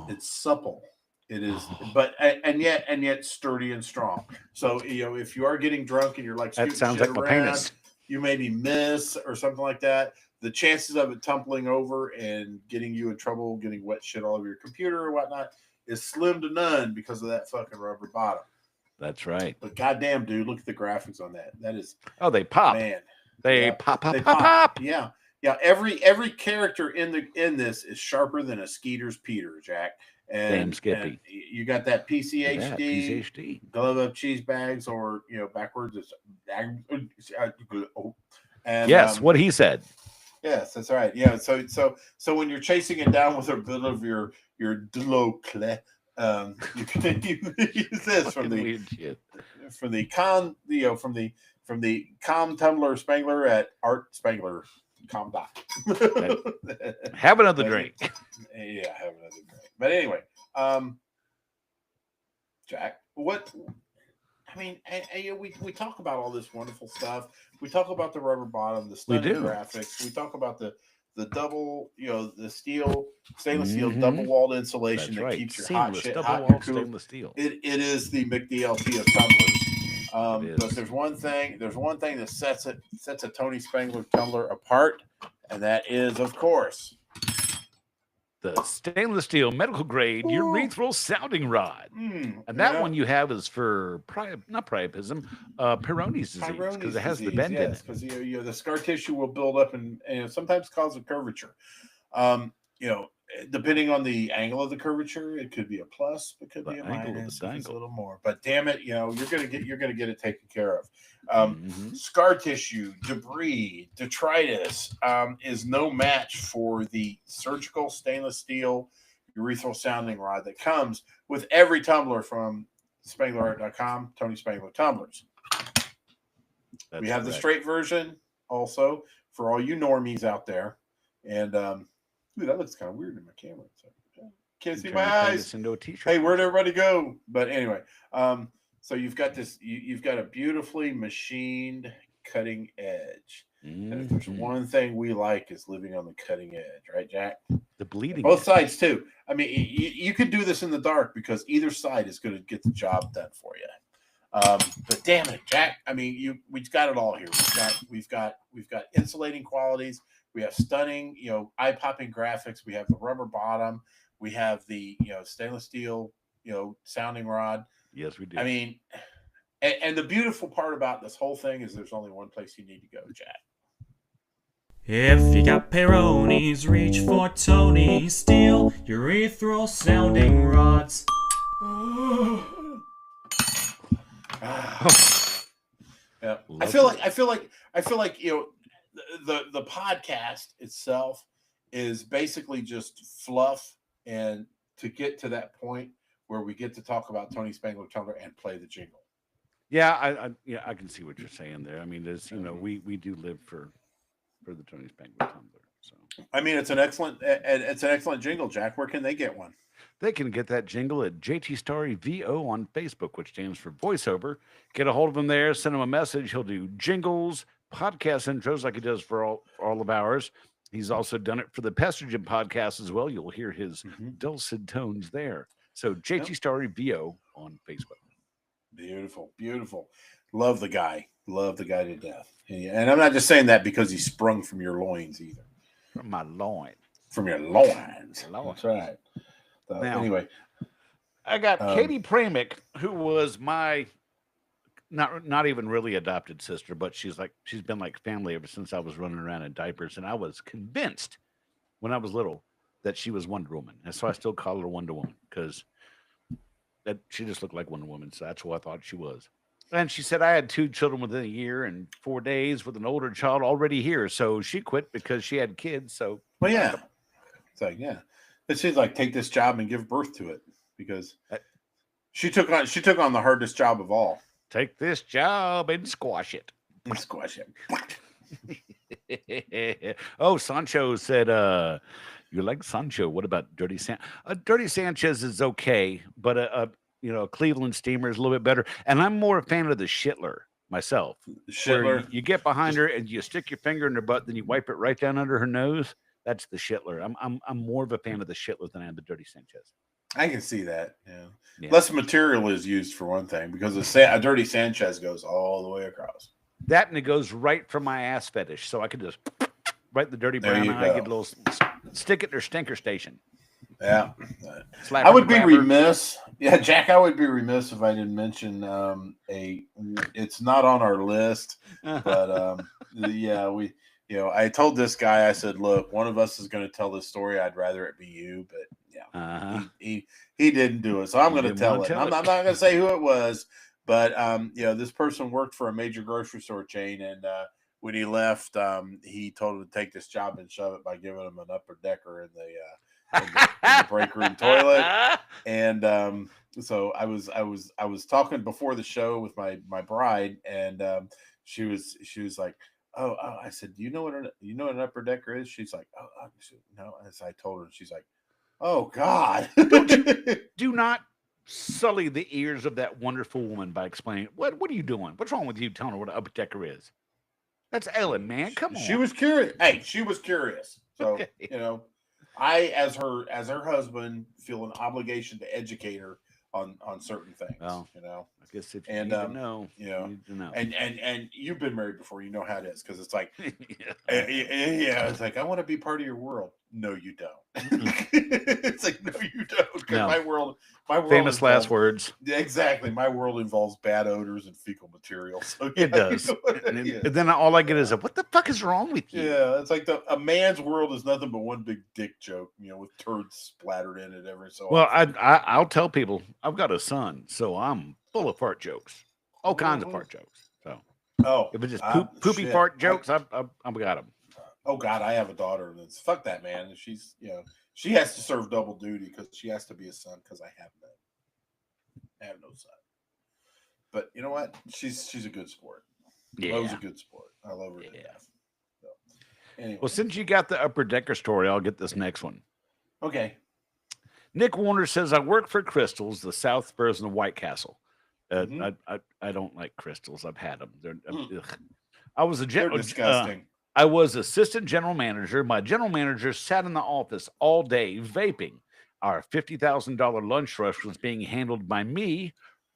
It's supple. It is, but and yet sturdy and strong. So if you are getting drunk and you're like, that sounds like my penis. You maybe miss or something like that. The chances of it tumbling over and getting you in trouble, getting wet shit all over your computer or whatnot, is slim to none because of that fucking rubber bottom. That's right. But goddamn, dude, look at the graphics on that. That is they pop. Man. They pop. Yeah. Yeah. Every character in this is sharper than a Skeeter's Peter, Jack. And, damn Skippy. And you got that PCHD, glove up cheese bags, or backwards it's and yes, what he said. Yes, that's right. Yeah. So when you're chasing it down with a bit of your Delocle, you can use this from the com tumbler Spangler at Art Spangler com.com. Have another drink. Yeah, have another drink. But anyway, Jack, we talk about all this wonderful stuff. We talk about the rubber bottom, the stunning graphics. We talk about the double, the stainless steel double walled insulation that keeps your hot shit hot and cool. Stainless steel. It is the McDLT of tumblers. But there's one thing that sets a Tony Spangler tumbler apart, and that is, of course, the stainless steel medical grade urethral sounding rod. And that one you have is for not priapism, Peyronie's disease, because it has the bend in it. Because the scar tissue will build up and sometimes cause a curvature. Depending on the angle of the curvature, it could be a plus, it could be a minus, it's a little more. But damn it, you're gonna get it taken care of. Scar tissue, debris, detritus is no match for the surgical stainless steel urethral sounding rod that comes with every tumbler from spanglerart.com, Tony Spangler tumblers. We have the straight version also for all you normies out there. And dude, that looks kind of weird in my camera. So, can't see my eyes. Into a t-shirt. Hey, where'd everybody go? But anyway, so you've got this. You've got a beautifully machined cutting edge. And if there's one thing we like is living on the cutting edge, right, Jack? The bleeding. Both sides too. I mean, you could do this in the dark because either side is going to get the job done for you. But damn it, Jack! I mean, we've got it all here. We've got insulating qualities. We have stunning, eye-popping graphics. We have the rubber bottom. We have the, stainless steel, sounding rod. Yes, we do. I mean, and the beautiful part about this whole thing is there's only one place you need to go, Jack. If you got Peyronie's, reach for Tony Steel urethral sounding rods. Yeah, I feel like the podcast itself is basically just fluff, and to get to that point where we get to talk about Tony Spangler tumbler and play the jingle. Yeah, I can see what you're saying there. I mean, there's we do live for the Tony Spangler tumbler. So I mean, it's an excellent jingle, Jack. Where can they get one? They can get that jingle at JT Starry VO on Facebook, which stands for voiceover. Get a hold of him there, send him a message. He'll do jingles, podcast intros like he does for all of ours. He's also done it for the Pestogen podcast as well. You'll hear his dulcet tones there. So JT Starry VO on Facebook. Beautiful, beautiful. Love the guy to death. And I'm not just saying that because he sprung from your loins either. From my loins. From your loins. Loins. That's right. So, Now, anyway, I got Katie Pramick, who was my not even really adopted sister, but she's been like family ever since I was running around in diapers, and I was convinced when I was little that she was Wonder Woman, and so I still call her Wonder Woman because that she just looked like Wonder Woman, so that's who I thought she was. And she said I had 2 children within a year and 4 days with an older child already here, so she quit because she had kids. So, well, yeah, it's like but she's like, take this job and give birth to it because she took on the hardest job of all. Take this job and squash it. Squash it. Oh, Sancho said, you like Sancho. What about Dirty Sanchez? Dirty Sanchez is okay, but Cleveland Steamer is a little bit better. And I'm more a fan of the Shittler myself. Shittler. You get behind her and you stick your finger in her butt, then you wipe it right down under her nose. That's the Shittler. I'm more of a fan of the Shittler than I am the Dirty Sanchez. I can see that. Yeah. Less material is used for one thing because a Dirty Sanchez goes all the way across. That and it goes right from my ass fetish, so I could just right the dirty brown eye, get a little stick it in their stinker station. Yeah, I would be remiss. Yeah, Jack, I would be remiss if I didn't mention it's not on our list, but I told this guy, I said, look, one of us is going to tell this story. I'd rather it be you, but he didn't do it, so I'm going to tell it. I'm not going to say who it was, but this person worked for a major grocery store chain, and when he left, he told him to take this job and shove it by giving him an upper decker in the break room toilet. And so I was talking before the show with my bride, and she was like, oh, I said, do you know what an upper decker is? She's like, oh, no. As I told her, she's like, oh God. Do not sully the ears of that wonderful woman by explaining what are you doing? What's wrong with you telling her what an upper decker is? That's Ellen, man. Come on. She was curious. Hey, she was curious. So I, as her husband, feel an obligation to educate her on certain things. Well, I guess if you need to know, you need to know. And you've been married before, you know how it is, because it's like, it's like, I want to be part of your world. No, you don't. It's like, no, you don't. No. My world famous last words. Exactly. My world involves bad odors and fecal material. So it does. And then all I get is what the fuck is wrong with you? Yeah, it's like a man's world is nothing but one big dick joke, with turds splattered in it every so often. I'll tell people I've got a son, so I'm full of fart jokes, all kinds of fart jokes. So if it's just poopy fart jokes, I've got them. Oh God, I have a daughter that's fuck that, man. She's she has to serve double duty because she has to be a son because I have none. I have no son. But you know what? She's a good sport. Yeah, Lo's a good sport. I love her to death. So, anyway. Well, since you got the upper decker story, I'll get this next one. Okay. Nick Warner says, I work for Crystals, the South version of White Castle. I don't like Crystals. I've had them. They're disgusting. I was assistant general manager. My general manager sat in the office all day vaping. Our $50,000 lunch rush was being handled by me,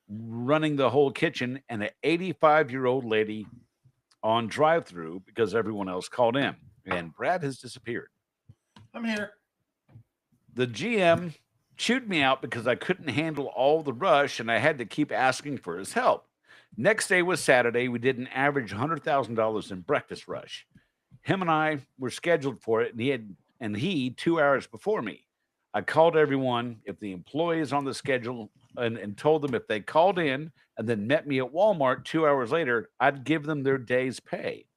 running the whole kitchen, and an 85-year-old lady on drive-through because everyone else called in. And Brad has disappeared. I'm here. The GM chewed me out because I couldn't handle all the rush, and I had to keep asking for his help. Next day was Saturday. We did an average $100,000 in breakfast rush. Him and I were scheduled for it, and he 2 hours before me. I called everyone, if the employee is on the schedule, and told them if they called in and then met me at Walmart 2 hours later, I'd give them their day's pay.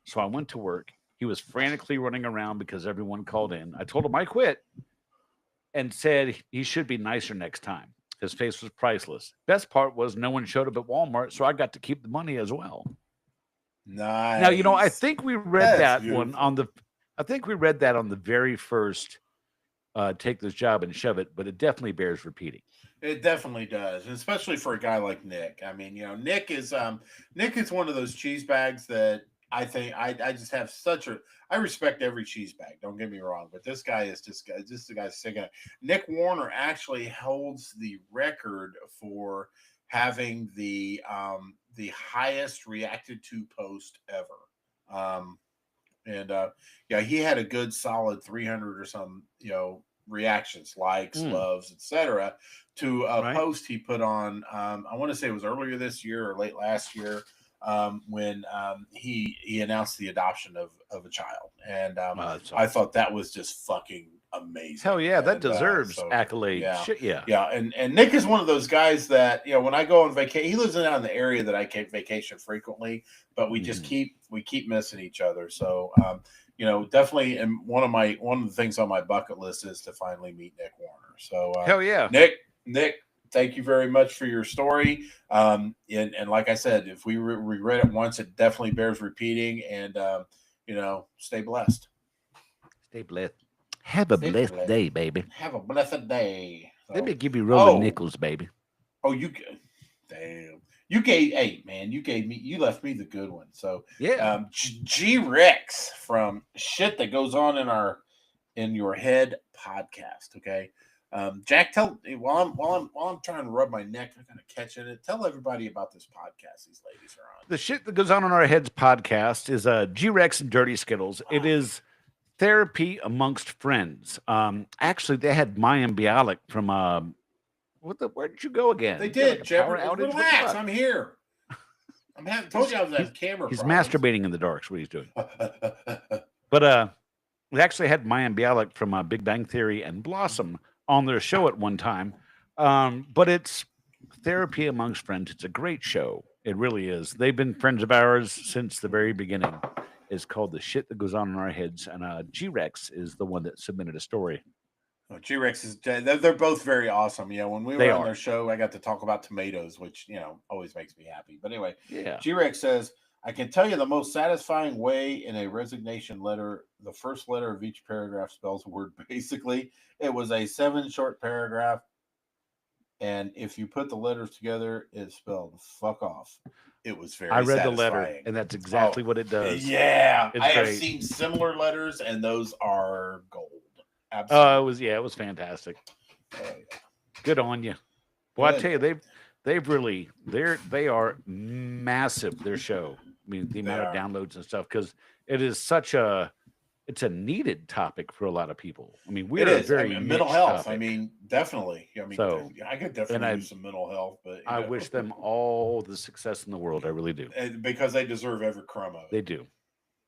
So I went to work. He was frantically running around because everyone called in. I told him I quit and said he should be nicer next time. His face was priceless. Best part was no one showed up at Walmart, so I got to keep the money as well. Nice. Now, I think we read that one on the very first Take This Job and Shove It, but it definitely bears repeating. It definitely does, and especially for a guy like Nick. I mean, Nick is one of those cheese bags that I think I just have I respect every cheese bag. Don't get me wrong, but this guy is just a guy singing. Nick Warner actually holds the record for having the the highest reacted to post ever. Yeah, he had a good solid 300 or some, reactions, likes, loves, etc. to a post he put on. I want to say it was earlier this year or late last year, when he announced the adoption of a child, and awesome. I thought that was just fucking amazing. Hell yeah, that And, deserves accolades. Yeah, shit yeah. Yeah, and Nick is one of those guys that, when I go on vacation, he lives down in the area that I can vacation frequently, but we just keep missing each other. So definitely, and one of the things on my bucket list is to finally meet Nick Warner. So hell yeah, Nick, thank you very much for your story. And like I said, if we read it once, it definitely bears repeating. And stay blessed. Stay blessed. Have a blessed day, baby. Have a blessed day. So, let me give you rolling nickels, baby. Oh, damn. You gave me, you left me the good one. So yeah, G-Rex from Shit That Goes On in Your Head podcast. Okay. Jack, while I'm trying to rub my neck, I kind of catch it. Tell everybody about this podcast these ladies are on. The Shit That Goes On in Our Heads podcast is G-Rex and Dirty Skittles. It is therapy amongst friends. Actually, they had Mayim Bialik from where did you go again? They did. Jeffrey, relax. I'm here. Told you I was at camera. He's masturbating in the dark. Is what he's doing. But we actually had Mayim Bialik from Big Bang Theory and Blossom on their show at one time. But it's therapy amongst friends. It's a great show. It really is. They've been friends of ours since the very beginning. It's called The Shit That Goes On in Our Heads. And G-Rex is the one that submitted a story. Oh, G-Rex they're both very awesome. Yeah, when we were on their show, I got to talk about tomatoes, which, always makes me happy. But anyway, G-Rex says, I can tell you the most satisfying way in a resignation letter, the first letter of each paragraph spells a word. Basically, it was a 7-short paragraph. And if you put the letters together, it spelled fuck off. It was very satisfying. I read the letter, and that's exactly what it does. Yeah. I have seen similar letters, and those are gold. Absolutely. It was fantastic. Good on you. Well, I tell you, they are massive, their show. I mean, the amount of downloads and stuff, because it is it's a needed topic for a lot of people. I mean, we're very mental health. Topic. I mean, definitely. I mean, I could definitely use some mental health, but I wish them all the success in the world. I really do. Because they deserve every crumb of it. They do.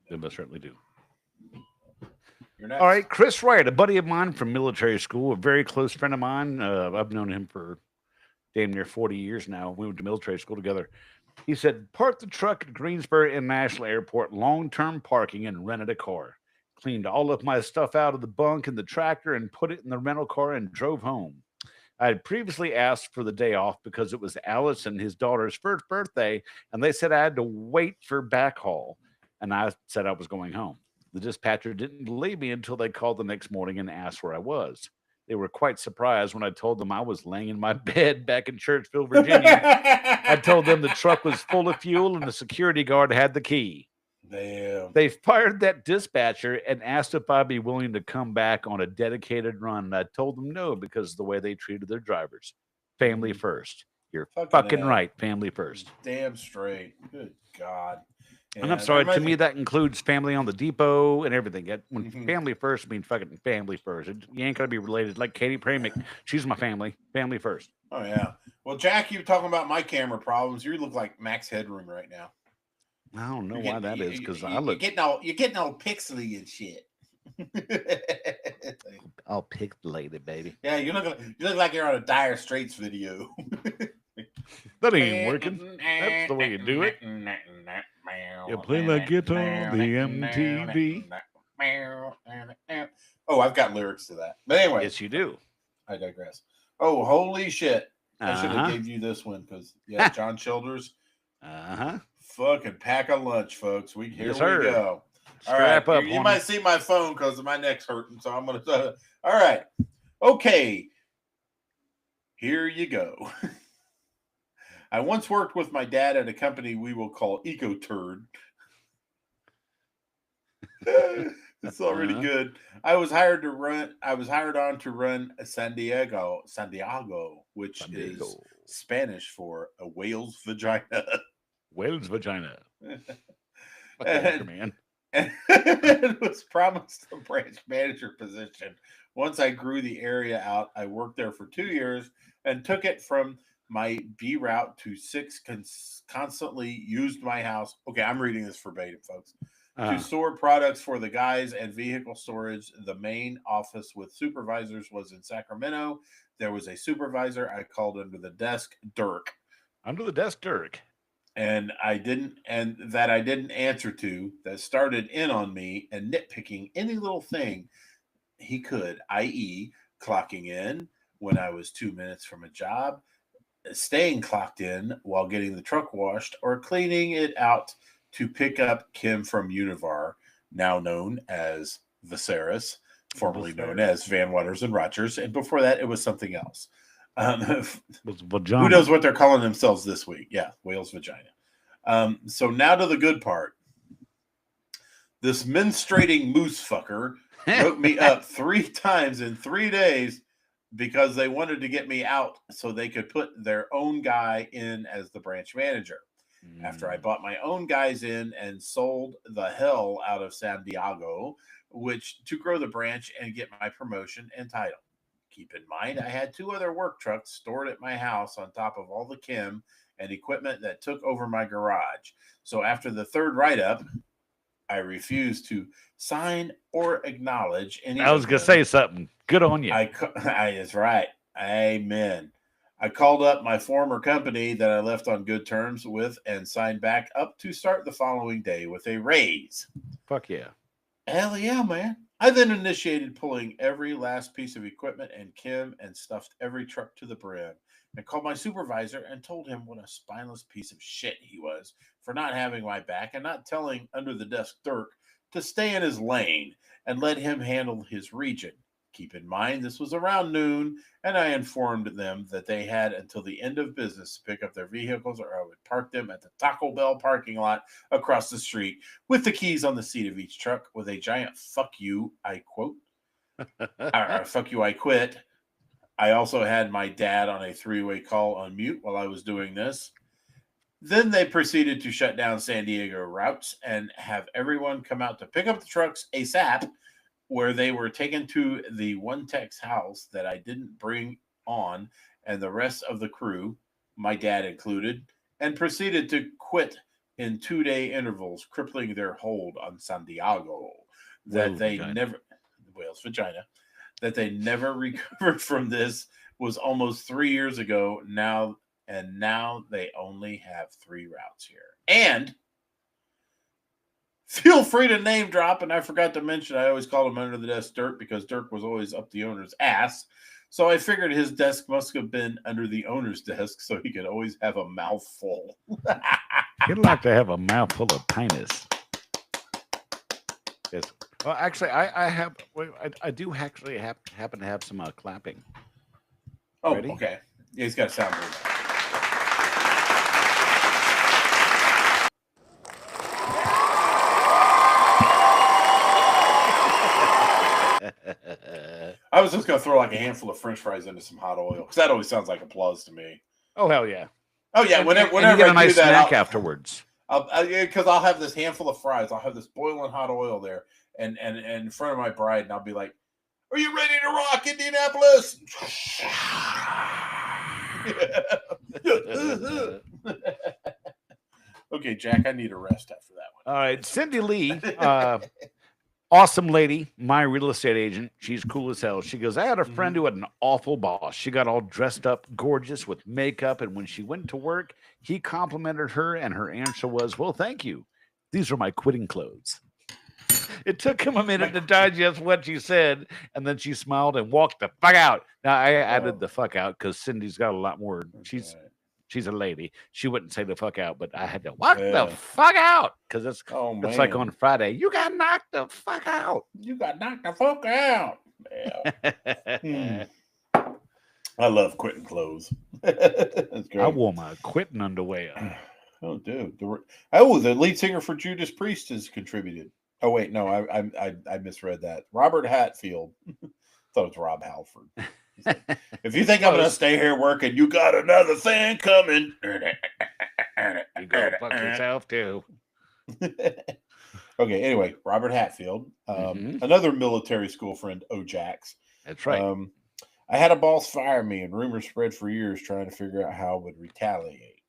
They most certainly do. You're next. All right, Chris Wright, a buddy of mine from military school, a very close friend of mine. I've known him for damn near 40 years now. We went to military school together. He said, parked the truck at Greensboro International Airport, long-term parking, and rented a car. Cleaned all of my stuff out of the bunk in the tractor and put it in the rental car and drove home. I had previously asked for the day off because it was Alice and his daughter's first birthday, and they said I had to wait for backhaul, and I said I was going home. The dispatcher didn't believe me until they called the next morning and asked where I was. They were quite surprised when I told them I was laying in my bed back in Churchville, Virginia. I told them the truck was full of fuel and the security guard had the key. Damn. They fired that dispatcher and asked if I'd be willing to come back on a dedicated run. And I told them no, because of the way they treated their drivers. Family first. You're fucking right. Family first. Damn straight. Good God. Yeah, and I'm sorry, to me, that includes family on the depot and everything. When family first means fucking family first. You ain't going to be related. Like Katie Pramick, she's my family. Family first. Oh, yeah. Well, Jack, you were talking about my camera problems. You look like Max Headroom right now. I don't know why that is, because I look. You're getting all pixely and shit. All pixelated, baby. Yeah, you look like you're on a Dire Straits video. That ain't working. That's the way you do it. You play like guitar, the MTV. Oh, I've got lyrics to that. But anyway. Yes, you do. I digress. Oh, holy shit. I should have gave you this one because, John Childers. Fucking pack a lunch, folks. Here we go. Strap all right. up. You might see my phone because my neck's hurting, so I'm going to. All right. Okay. Here you go. I once worked with my dad at a company we will call EcoTurd. It's already good. I was hired on to run San Diego, which is Spanish for a whale's vagina. Whale's vagina. Fuck And- that, man. and was promised a branch manager position. Once I grew the area out, I worked there for 2 years and took it from my B route to 6 constantly used my house. Okay, I'm reading this verbatim, folks. To store products for the guys and vehicle storage. The main office with supervisors was in Sacramento. There was a supervisor I called under the desk, Dirk. Under the desk, Dirk. And I didn't answer to, that started in on me and nitpicking any little thing he could, i.e., clocking in when I was 2 minutes from a job, staying clocked in while getting the truck washed, or cleaning it out to pick up Kim from Univar, now known as Viserys, formerly known as Van Waters and Rogers, and before that it was something else. Who knows what they're calling themselves this week? Yeah, whale's vagina. So now to the good part. This menstruating moose fucker wrote me up 3 times in 3 days because they wanted to get me out so they could put their own guy in as the branch manager. After I bought my own guys in and sold the hell out of San Diego, which to grow the branch and get my promotion and title. Keep in mind, I had 2 other work trucks stored at my house on top of all the chem and equipment that took over my garage. So after the 3rd write-up, I refused to sign or acknowledge any. I was going to say something. Good on you. That's right. Amen. I called up my former company that I left on good terms with and signed back up to start the following day with a raise. Fuck yeah. Hell yeah, man. I then initiated pulling every last piece of equipment and chem and stuffed every truck to the brim. I called my supervisor and told him what a spineless piece of shit he was for not having my back and not telling under the desk Dirk to stay in his lane and let him handle his region. Keep in mind, this was around noon, and I informed them that they had until the end of business to pick up their vehicles, or I would park them at the Taco Bell parking lot across the street with the keys on the seat of each truck with a giant "fuck you," I quote. "Fuck you, I quit." I also had my dad on a 3-way call on mute while I was doing this. Then they proceeded to shut down San Diego routes and have everyone come out to pick up the trucks ASAP, where they were taken to the one tech's house that I didn't bring on, and the rest of the crew, my dad included, and proceeded to quit in 2-day intervals, crippling their hold on San Diego. Whale's vagina. That they never recovered from. This was almost 3 years ago now, and now they only have 3 routes here. And feel free to name drop, and I forgot to mention, I always called him under the desk Dirk because Dirk was always up the owner's ass. So I figured his desk must have been under the owner's desk so he could always have a mouthful. He'd like to have a mouthful of penis. Yes. Well, actually, I do actually happen to have some clapping. Oh, Ready? Okay. Yeah, he's got a soundboard. I was just going to throw like a handful of French fries into some hot oil because that always sounds like applause to me. Oh, hell yeah. Oh, yeah. Whenever you get a nice do that, snack afterwards. Because I'll have this handful of fries. I'll have this boiling hot oil there and in front of my bride, and I'll be like, "Are you ready to rock, Indianapolis?" Okay, Jack, I need a rest after that one. All right. Cindy Lee, awesome lady, my real estate agent. She's cool as hell. She goes, I had a friend who had an awful boss. She got all dressed up, gorgeous with makeup. And when she went to work, he complimented her. And her answer was, well, thank you. These are my quitting clothes. It took him a minute to digest what she said. And then she smiled and walked the fuck out. Now, I added the fuck out because Cindy's got a lot more. She's a lady. She wouldn't say the fuck out, but I had to walk the fuck out because it's like on Friday. You got knocked the fuck out. You got knocked the fuck out. Yeah. I love quitting clothes. That's great. I wore my quitting underwear. Oh, dude. The lead singer for Judas Priest has contributed. Oh, wait. No, I misread that. Robert Hatfield. Thought it was Rob Halford. If you think I'm going to stay here working, you got another thing coming. You go fuck yourself too. Okay, anyway, Robert Hatfield, Mhm. another military school friend, Ojax. That's right. I had a boss fire me, and rumors spread for years trying to figure out how I would retaliate.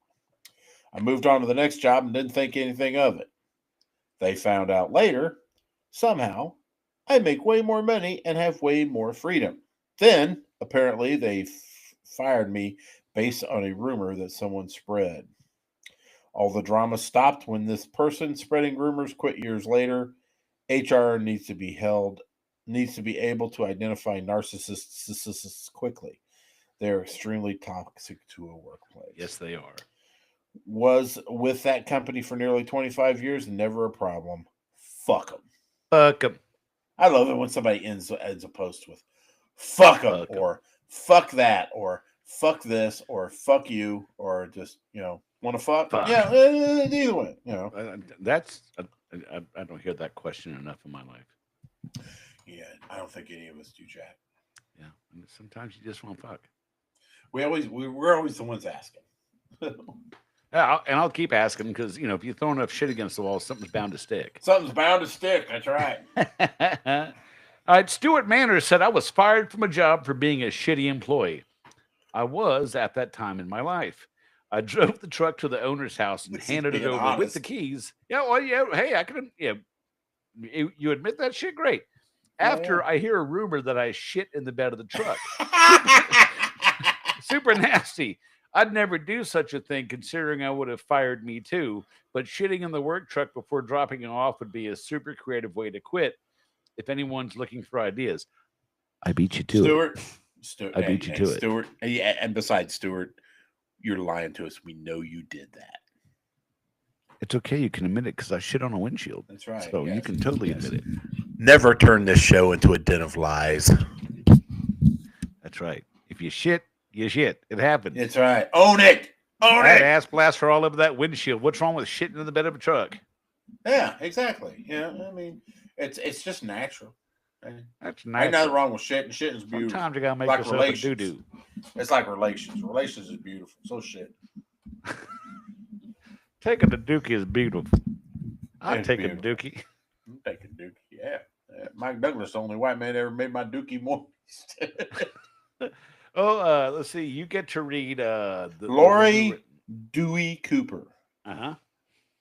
I moved on to the next job and didn't think anything of it. They found out later, somehow, I make way more money and have way more freedom. Then, apparently, they fired me based on a rumor that someone spread. All the drama stopped when this person spreading rumors quit years later. HR needs to be able to identify narcissists quickly. They're extremely toxic to a workplace. Yes, they are. Was with that company for nearly 25 years and never a problem. Fuck them. Fuck 'em. I love it when somebody ends a post with fuck them, Fuck 'em. or fuck that, or fuck this, or fuck you, or just, want to fuck? Fuck. Yeah, either way, That's I don't hear that question enough in my life. Yeah, I don't think any of us do, Jack. Yeah, and sometimes you just want to fuck. We're always the ones asking. Yeah, I'll keep asking because if you throw enough shit against the wall, something's bound to stick. Something's bound to stick. That's right. All right, Stuart Manners said I was fired from a job for being a shitty employee. I was at that time in my life. I drove the truck to the owner's house and This is handed it being over with honest. the keys. Yeah, well, yeah. Hey, I can. Yeah, you admit that shit? Great. After I hear a rumor that I shit in the bed of the truck. Super nasty. I'd never do such a thing considering I would have fired me too, but shitting in the work truck before dropping it off would be a super creative way to quit if anyone's looking for ideas. I beat you to it. Stuart, I beat you to it. Stuart, and besides, Stuart, you're lying to us. We know you did that. It's okay. You can admit it because I shit on a windshield. That's right. So you can totally admit it. Never turn this show into a den of lies. That's right. If you shit, you shit. It happened. That's right. Own it. Own I had it. ass blaster all over that windshield. What's wrong with shitting in the bed of a truck? Yeah, exactly. Yeah, I mean, it's just natural. That's Ain't nice. nothing wrong with shit, and shit is beautiful. Sometimes you gotta make Like yourself a relations. doo-doo. It's like relations. Relations is beautiful. So shit. Taking a dookie is beautiful. I'll It's take a beautiful. dookie. I'm taking Dookie. Yeah. Mike Douglas, the only white man ever made my Dookie more. Let's see. You get to read the Lori Dewey Cooper. Uh-huh.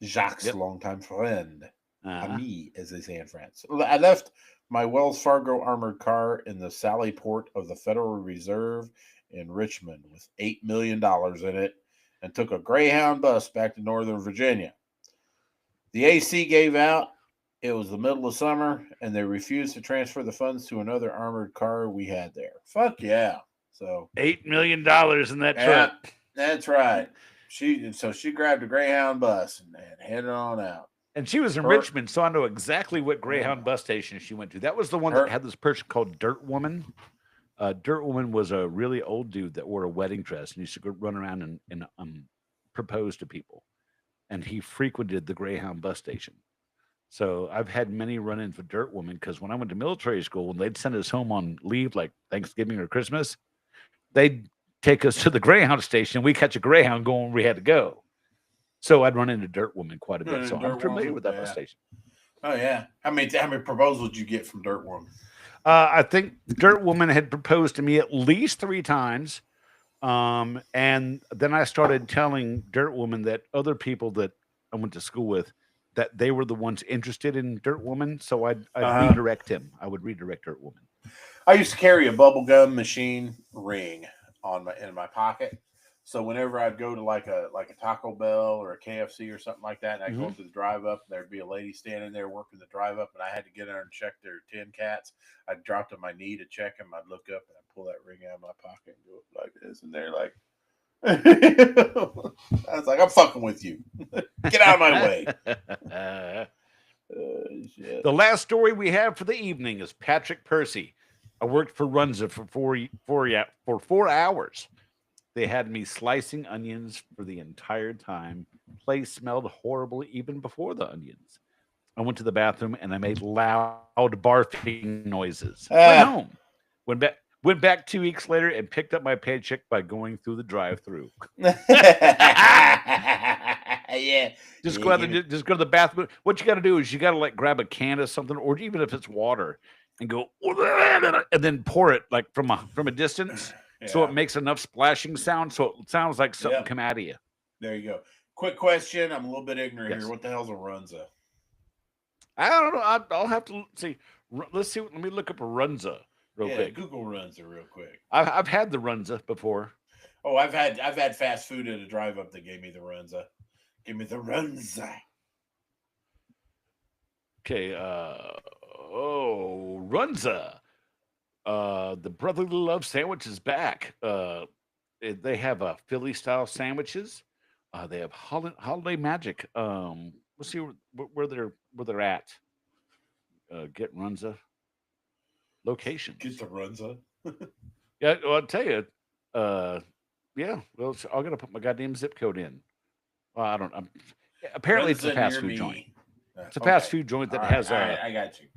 Jacques' Yep. longtime friend. Uh-huh. Ami, as they say in France. I left my Wells Fargo armored car in the Sally Port of the Federal Reserve in Richmond with $8 million in it and took a Greyhound bus back to Northern Virginia. The AC gave out. It was the middle of summer, and they refused to transfer the funds to another armored car we had there. Fuck yeah. So $8 million in that truck. that's right. She grabbed a Greyhound bus and headed on out. And she was in Richmond, so I know exactly what Greyhound bus station she went to. That was the one that had this person called Dirt Woman. Dirt Woman was a really old dude that wore a wedding dress and used to go run around and propose to people. And he frequented the Greyhound bus station. So I've had many run-ins with Dirt Woman because when I went to military school, when they'd send us home on leave, like Thanksgiving or Christmas, they'd take us to the Greyhound station. We catch a Greyhound going where we had to go. So I'd run into Dirt Woman quite a bit. So I'm familiar with that bus station. Oh, yeah. How many proposals did you get from Dirt Woman? I think Dirt Woman had proposed to me at least 3 times. And then I started telling Dirt Woman that other people that I went to school with, that they were the ones interested in Dirt Woman. So I'd redirect him. I would redirect Dirt Woman. I used to carry a bubblegum machine ring in my pocket. So whenever I'd go to like a Taco Bell or a KFC or something like that, and I'd go up to the drive up, there'd be a lady standing there working the drive up, and I had to get in there and check their tin cats. I'd drop to my knee to check them. I'd look up and I'd pull that ring out of my pocket and go like this, and they're like, I was like, I'm fucking with you. Get out of my way. Shit. The last story we have for the evening is Patrick Percy. I worked for Runza for 4 hours. They had me slicing onions for the entire time. Place smelled horrible even before the onions. I went to the bathroom and I made loud barfing noises. Went home. Went back 2 weeks later and picked up my paycheck by going through the drive-through. Yeah. Just go out and just go to the bathroom. What you got to do is you got to like grab a can of something, or even if it's water, and go and then pour it like from a distance, so it makes enough splashing sound, so it sounds like something come out of you. There you go. Quick question. I'm a little bit ignorant here. What the hell's a runza? I don't know. I'll have to see. Let's see. Let me look up a runza real quick. Google runza real quick. I've had the runza before. Oh, I've had fast food at a drive up that gave me the runza. Give me the runza. Okay. Runza. The brotherly love sandwich is back. They have Philly style sandwiches. They have holiday magic. Let's see where they're at. Get Runza location. Get the Runza. Yeah, well, I'll tell you. Yeah, well, I'm gonna put my goddamn zip code in. Well, I don't. Apparently, it's a fast food joint. It's a fast food joint that has. I got you.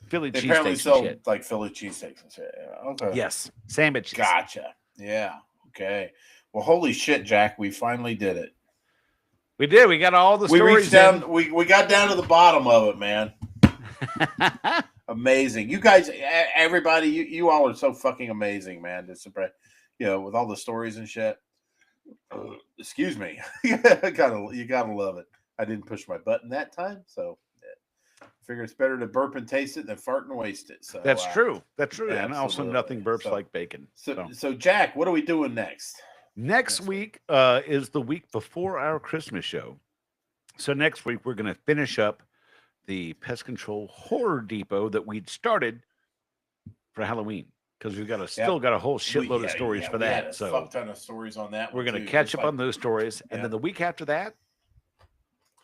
Philly cheesesteaks. Apparently, sell like Philly cheesesteaks and shit. Okay. Yes, sandwiches. Gotcha. Yeah. Okay. Well, holy shit, Jack! We finally did it. We did. We got all the stories. We reached down. We got down to the bottom of it, man. Amazing. You guys, everybody, you all are so fucking amazing, man. Just surprised, with all the stories and shit. Excuse me. you gotta love it. I didn't push my button that time, so I figure it's better to burp and taste it than fart and waste it. So that's true. That's true. Yeah, and also nothing burps like bacon. So Jack, what are we doing next? Next week is the week before our Christmas show. So next week we're going to finish up the Pest Control Horror Depot that we'd started for Halloween, because we've still got a whole shitload of stories for that. Had a so fuck ton of stories on that. We're going to catch up on those stories, and then the week after that,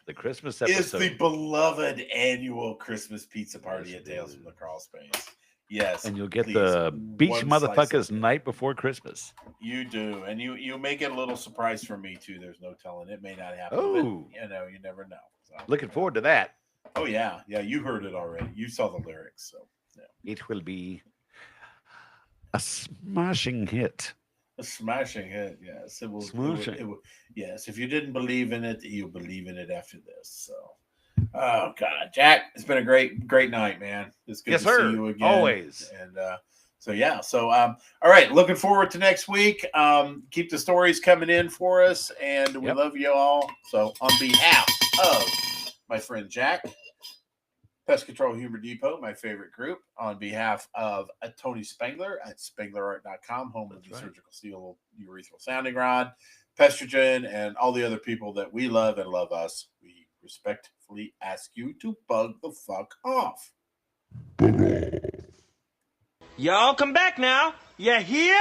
the Christmas episode is the beloved annual Christmas pizza party at Tales from the Crawl Space. Yes, and you'll get the beach motherfuckers night before Christmas. You do, and you may get a little surprise from me too. There's no telling; it may not happen. Oh, but, you never know. So, looking forward to that. Oh yeah. You heard it already. You saw the lyrics, so it will be a smashing hit. A smashing hit, yes. It will. Yes, if you didn't believe in it, you'll believe in it after this. So. Oh God, Jack, it's been a great night, man. It's good to see you again. Always. And all right, looking forward to next week. Keep the stories coming in for us, and we love you all. So on behalf of my friend Jack, Pest Control Humor Depot, my favorite group, on behalf of Tony Spangler at spanglerart.com, home of the surgical steel urethral sounding rod, Pestrogen, and all the other people that we love and love us, we respectfully ask you to bug the fuck off. Bug off. Y'all come back now. You hear?